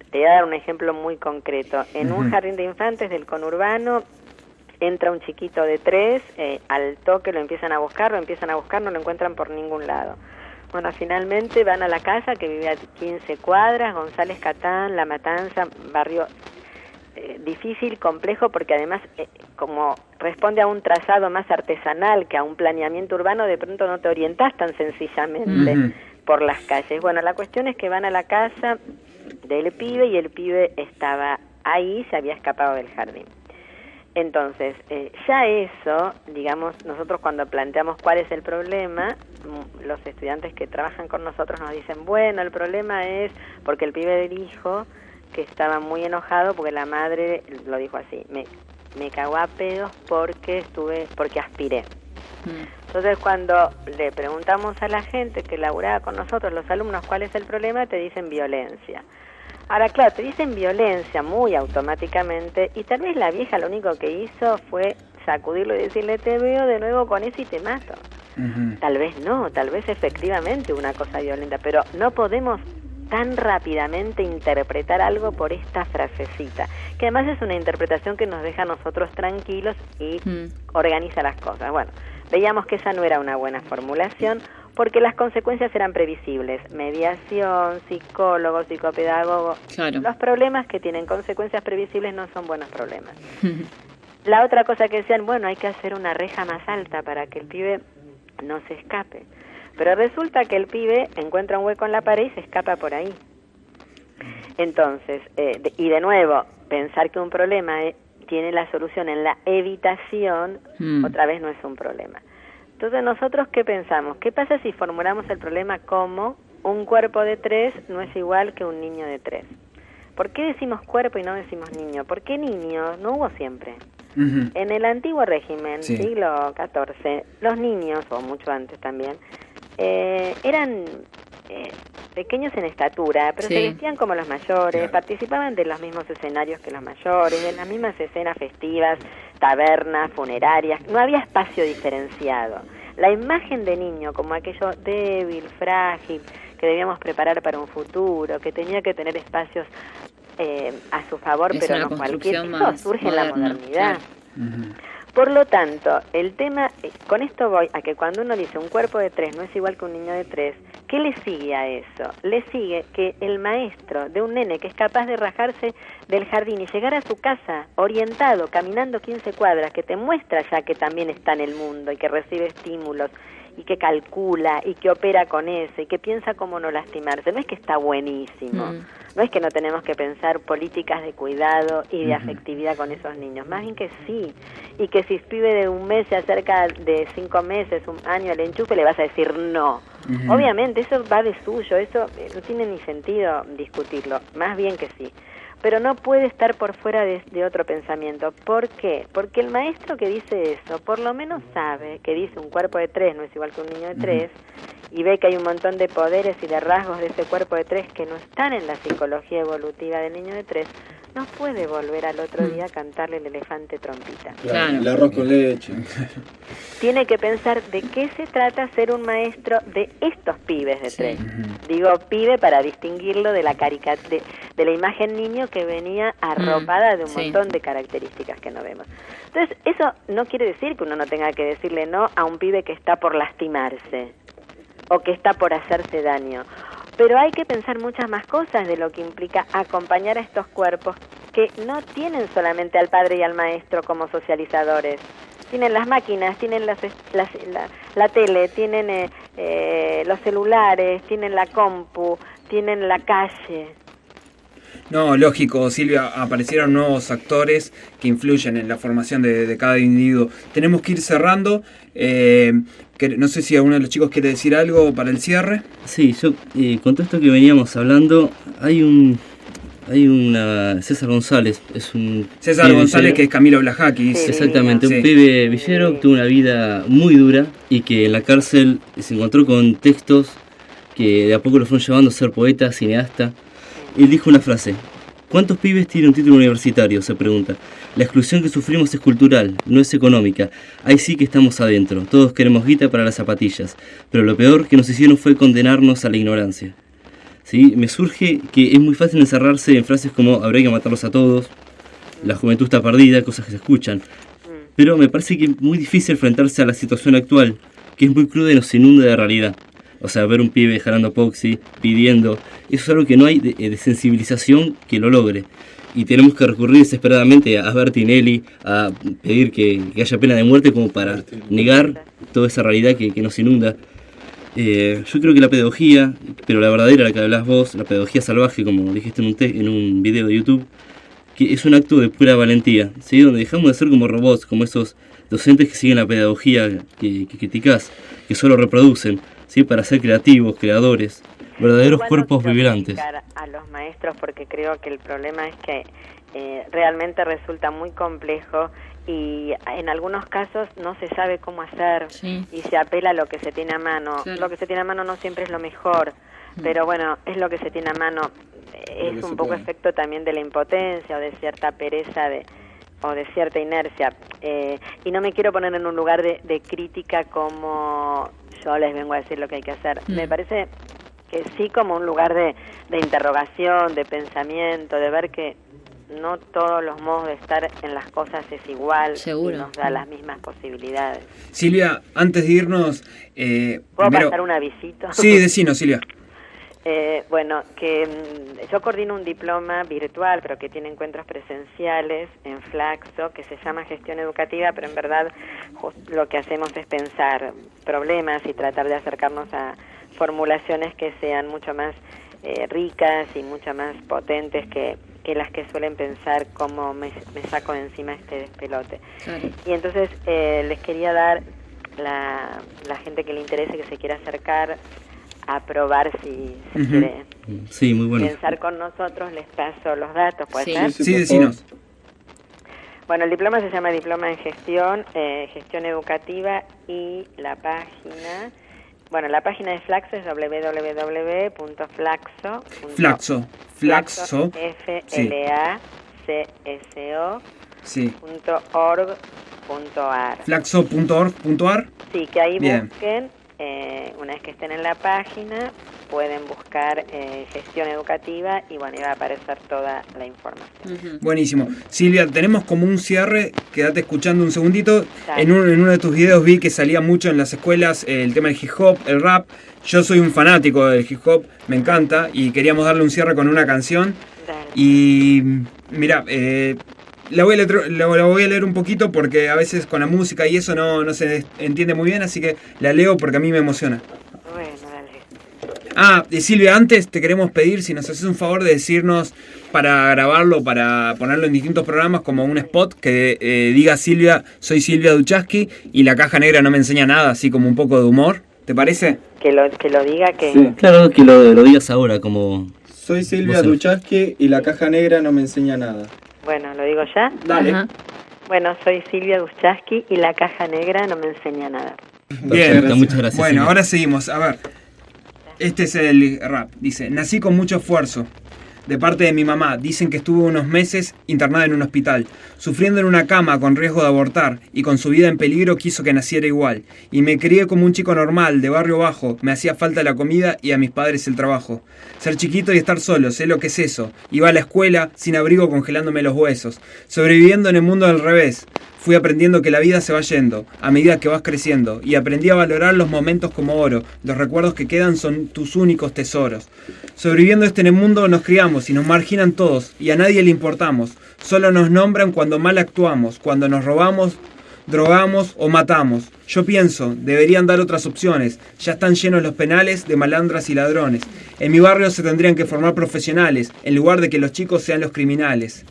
te voy a dar un ejemplo muy concreto. En un jardín de infantes del conurbano entra un chiquito de 3, al toque lo empiezan a buscar, no lo encuentran por ningún lado. Bueno, finalmente van a la casa que vive a 15 cuadras, González Catán, La Matanza, barrio difícil, complejo, porque además como responde a un trazado más artesanal que a un planeamiento urbano, de pronto no te orientás tan sencillamente por las calles. Bueno, la cuestión es que van a la casa del pibe y el pibe estaba ahí, se había escapado del jardín. Entonces, ya eso, digamos, nosotros cuando planteamos cuál es el problema, los estudiantes que trabajan con nosotros nos dicen, bueno, el problema es porque el pibe dijo que estaba muy enojado porque la madre lo dijo así, me cagó a pedos porque aspiré. Entonces, cuando le preguntamos a la gente que laburaba con nosotros, los alumnos, cuál es el problema, te dicen violencia. Ahora, claro, te dicen violencia muy automáticamente, y tal vez la vieja lo único que hizo fue sacudirlo y decirle, te veo de nuevo con eso y te mato. Tal vez no, tal vez efectivamente una cosa violenta, pero no podemos tan rápidamente interpretar algo por esta frasecita, que además es una interpretación que nos deja a nosotros tranquilos y organiza las cosas. Bueno, veíamos que esa no era una buena formulación, porque las consecuencias eran previsibles. Mediación, psicólogo, psicopedagogo. Claro. Los problemas que tienen consecuencias previsibles no son buenos problemas. La otra cosa que decían, bueno, hay que hacer una reja más alta para que el pibe no se escape. Pero resulta que el pibe encuentra un hueco en la pared y se escapa por ahí. Entonces, y de nuevo, pensar que un problema tiene la solución en la evitación, otra vez no es un problema. Entonces, ¿nosotros qué pensamos? ¿Qué pasa si formulamos el problema como un cuerpo de 3 no es igual que un niño de 3? ¿Por qué decimos cuerpo y no decimos niño? ¿Por qué niño? No hubo siempre. En el antiguo régimen, siglo XIV, los niños, o mucho antes también, eran pequeños en estatura, pero se vestían como los mayores, participaban de los mismos escenarios que los mayores, de las mismas escenas festivas, tabernas, funerarias, no había espacio diferenciado. La imagen de niño como aquello débil, frágil, que debíamos preparar para un futuro, que tenía que tener espacios a su favor, pero no cualquier, eso surge en la modernidad. Por lo tanto, el tema, con esto voy a que cuando uno dice un cuerpo de 3 no es igual que un niño de 3, ¿qué le sigue a eso? Le sigue que el maestro de un nene que es capaz de rajarse del jardín y llegar a su casa orientado, caminando 15 cuadras, que te muestra ya que también está en el mundo y que recibe estímulos y que calcula y que opera con eso y que piensa cómo no lastimarse, no es que está buenísimo. No es que no tenemos que pensar políticas de cuidado y de afectividad con esos niños, más bien que sí, y que si pibe de un mes se acerca de 5 meses, un año al enchufe, le vas a decir no. Obviamente, eso va de suyo, eso no tiene ni sentido discutirlo, más bien que sí. Pero no puede estar por fuera de otro pensamiento. ¿Por qué? Porque el maestro que dice eso, por lo menos sabe que dice un cuerpo de 3 no es igual que un niño de 3, y ve que hay un montón de poderes y de rasgos de ese cuerpo de 3 que no están en la psicología evolutiva del niño de 3, no puede volver al otro día a cantarle el elefante trompita. Claro. El arroz con leche. Tiene que pensar de qué se trata ser un maestro de estos pibes de Sí. 3. Digo pibe para distinguirlo de la de la imagen niño que venía arropada de un Sí. montón de características que no vemos. Entonces, eso no quiere decir que uno no tenga que decirle no a un pibe que está por lastimarse o que está por hacerse daño. Pero hay que pensar muchas más cosas de lo que implica acompañar a estos cuerpos que no tienen solamente al padre y al maestro como socializadores. Tienen las máquinas, tienen la tele, tienen los celulares, tienen la compu, tienen la calle. No, lógico, Silvia, aparecieron nuevos actores que influyen en la formación de cada individuo. Tenemos que ir cerrando. No sé si alguno de los chicos quiere decir algo para el cierre. Sí, yo con todo esto que veníamos hablando, hay una César González, es un César pibe González, villero. que es Camilo Blajaki. Sí. Exactamente, Sí. un pibe villero que tuvo una vida muy dura y que en la cárcel se encontró con textos que de a poco lo fueron llevando a ser poeta, cineasta. Él dijo una frase: ¿cuántos pibes tienen un título universitario?, se pregunta. La exclusión que sufrimos es cultural, no es económica. Ahí sí que estamos adentro, todos queremos guita para las zapatillas, pero lo peor que nos hicieron fue condenarnos a la ignorancia. ¿Sí? Me surge que es muy fácil encerrarse en frases como habría que matarlos a todos, la juventud está perdida, cosas que se escuchan. Pero me parece que es muy difícil enfrentarse a la situación actual, que es muy cruda y nos inunda de realidad. O sea, ver un pibe jalando poxy, pidiendo, eso es algo que no hay de sensibilización que lo logre. Y tenemos que recurrir desesperadamente a ver Tinelli, a pedir que haya pena de muerte como para negar toda esa realidad que nos inunda. Yo creo que la pedagogía, pero la verdadera, la que hablás vos, la pedagogía salvaje, como dijiste en un video de YouTube, que es un acto de pura valentía, ¿sí? Donde dejamos de ser como robots, como esos docentes que siguen la pedagogía que criticás, que solo reproducen, ¿sí? Para ser creativos, creadores, verdaderos Igual no cuerpos quiero vibrantes. criticar a los maestros porque creo que el problema es que realmente resulta muy complejo y en algunos casos no se sabe cómo hacer Sí. y se apela a lo que se tiene a mano. Claro. Lo que se tiene a mano no siempre es lo mejor, pero bueno, es lo que se tiene a mano. Es que un se poco puede. efecto también de la impotencia o de cierta pereza o de cierta inercia. Y no me quiero poner en un lugar de crítica como yo les vengo a decir lo que hay que hacer. Me parece que sí como un lugar de interrogación, de pensamiento, de ver que no todos los modos de estar en las cosas es igual. Seguro. Y nos da las mismas posibilidades. Silvia, antes de irnos... ¿Puedo primero... pasar un avisito? Sí, decinos, Silvia. Bueno, que yo coordino un diploma virtual, pero que tiene encuentros presenciales en Flaxo, que se llama Gestión Educativa, pero en verdad lo que hacemos es pensar problemas y tratar de acercarnos a formulaciones que sean mucho más ricas y mucho más potentes que las que suelen pensar cómo me saco de encima este despelote. Claro. Y entonces les quería dar la gente que le interese, que se quiera acercar a probar si se quiere Sí, muy bueno. pensar con nosotros, les paso los datos, ¿puede Sí. ser? Sí, decinos. Bueno, el diploma se llama Diploma en Gestión, Gestión Educativa, y la página de Flaxo es www.flaxo. Flaxo. Flaxo. F-L-A-C-S-O Sí. .org.ar. Flaxo.org.ar. Sí, que ahí Bien. busquen, una vez que estén en la página, pueden buscar gestión educativa y bueno, y va a aparecer toda la información. Buenísimo. Silvia, tenemos como un cierre, quédate escuchando un segundito. Dale. En uno de tus videos vi que salía mucho en las escuelas el tema del hip hop, el rap. Yo soy un fanático del hip hop, me encanta, y queríamos darle un cierre con una canción. Dale. Y mira, la voy a leer un poquito porque a veces con la música y eso no se entiende muy bien, así que la leo porque a mí me emociona. Bueno, dale. Silvia, antes te queremos pedir si nos haces un favor de decirnos para grabarlo, para ponerlo en distintos programas como un spot que diga Silvia, soy Silvia Duchaski y la caja negra no me enseña nada, así como un poco de humor, ¿te parece? Que lo diga que... Sí. Claro que lo digas ahora como... Soy Silvia Vos Duchaski y la caja negra no me enseña nada. Bueno, ¿lo digo ya? Dale. Ajá. Bueno, soy Silvia Duchaski y la caja negra no me enseña nada. Bien, Muchas gracias. Bueno, Silvia. ahora seguimos. A ver, este es el rap. Dice, nací con mucho esfuerzo. de parte de mi mamá. Dicen que estuvo unos meses internada en un hospital, sufriendo en una cama con riesgo de abortar, y con su vida en peligro quiso que naciera igual. Y me crié como un chico normal, de barrio bajo, me hacía falta la comida y a mis padres el trabajo. Ser chiquito y estar solo, sé lo que es eso. Iba a la escuela, sin abrigo, congelándome los huesos, sobreviviendo en el mundo al revés. Fui aprendiendo que la vida se va yendo, a medida que vas creciendo, y aprendí a valorar los momentos como oro. Los recuerdos que quedan son tus únicos tesoros. Sobreviviendo en el mundo nos criamos y nos marginan todos, y a nadie le importamos. Solo nos nombran cuando mal actuamos, cuando nos robamos, drogamos o matamos. Yo pienso, deberían dar otras opciones. Ya están llenos los penales de malandras y ladrones. En mi barrio se tendrían que formar profesionales, en lugar de que los chicos sean los criminales.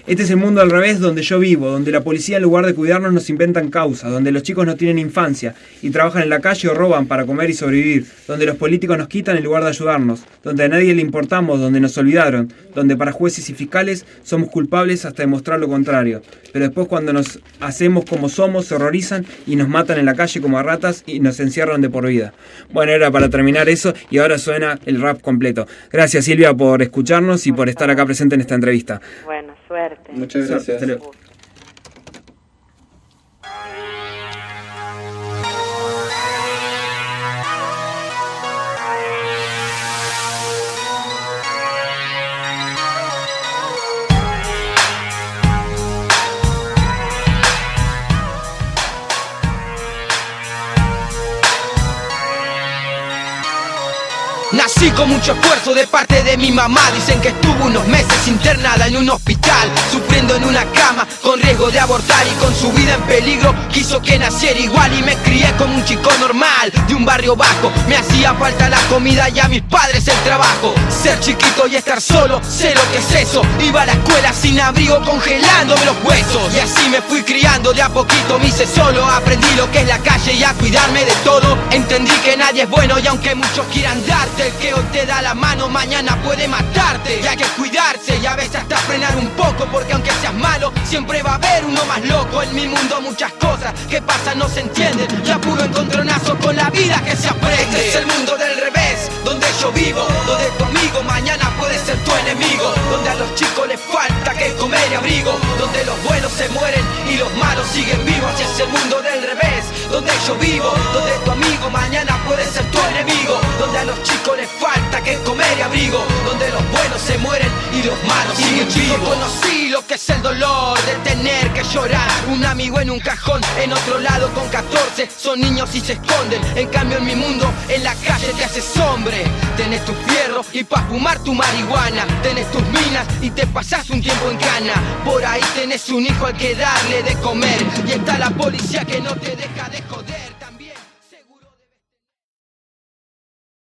Este es el mundo al revés donde yo vivo, donde la policía en lugar de cuidarnos nos inventan causas, donde los chicos no tienen infancia y trabajan en la calle o roban para comer y sobrevivir, donde los políticos nos quitan en lugar de ayudarnos, donde a nadie le importamos, donde nos olvidaron, donde para jueces y fiscales somos culpables hasta demostrar lo contrario. Pero después cuando nos hacemos como somos, se horrorizan y nos matan en la calle como a ratas y nos encierran de por vida. Bueno, era para terminar eso y ahora suena el rap completo. Gracias Silvia por escucharnos y por estar acá presente en esta entrevista. Bueno, suerte. Muchas gracias. Nací con mucho esfuerzo de parte de mi mamá. Dicen que estuvo unos meses internada en un hospital, sufriendo en una cama con riesgo de abortar, y con su vida en peligro quiso que naciera igual. Y me crié como un chico normal de un barrio bajo, me hacía falta la comida y a mis padres el trabajo. Ser chiquito y estar solo, sé lo que es eso. Iba a la escuela sin abrigo, congelándome los huesos. Y así me fui criando, de a poquito me hice solo. Aprendí lo que es la calle y a cuidarme de todo. Entendí que nadie es bueno y aunque muchos quieran darte, el que hoy te da la mano mañana puede matarte. Y hay que cuidarse y a veces hasta frenar un poco, porque aunque seas malo siempre va a haber uno más loco. En mi mundo muchas cosas que pasan no se entienden, y a puro encontronazo con la vida que se aprende. Este es el mundo del revés, donde yo vivo, donde tu amigo mañana puede ser tu enemigo, donde a los chicos les falta que comer y abrigo, donde los buenos se mueren y los malos siguen vivos. Y es el mundo del revés, donde yo vivo, donde tu amigo mañana puede ser tu enemigo, donde a los chicos les falta que comer y abrigo, donde los buenos se mueren y los malos siguen vivos. Conocí lo que es el dolor de tener que llorar, un amigo en un cajón, en otro lado con 14, son niños y se esconden. En cambio en mi mundo, en la calle te haces hombre. Tenés tu fierro y pa' fumar tu marihuana, tenés tus minas y te pasás un tiempo en cana. Por ahí tenés un hijo al que darle de comer, y está la policía que no te deja de joder.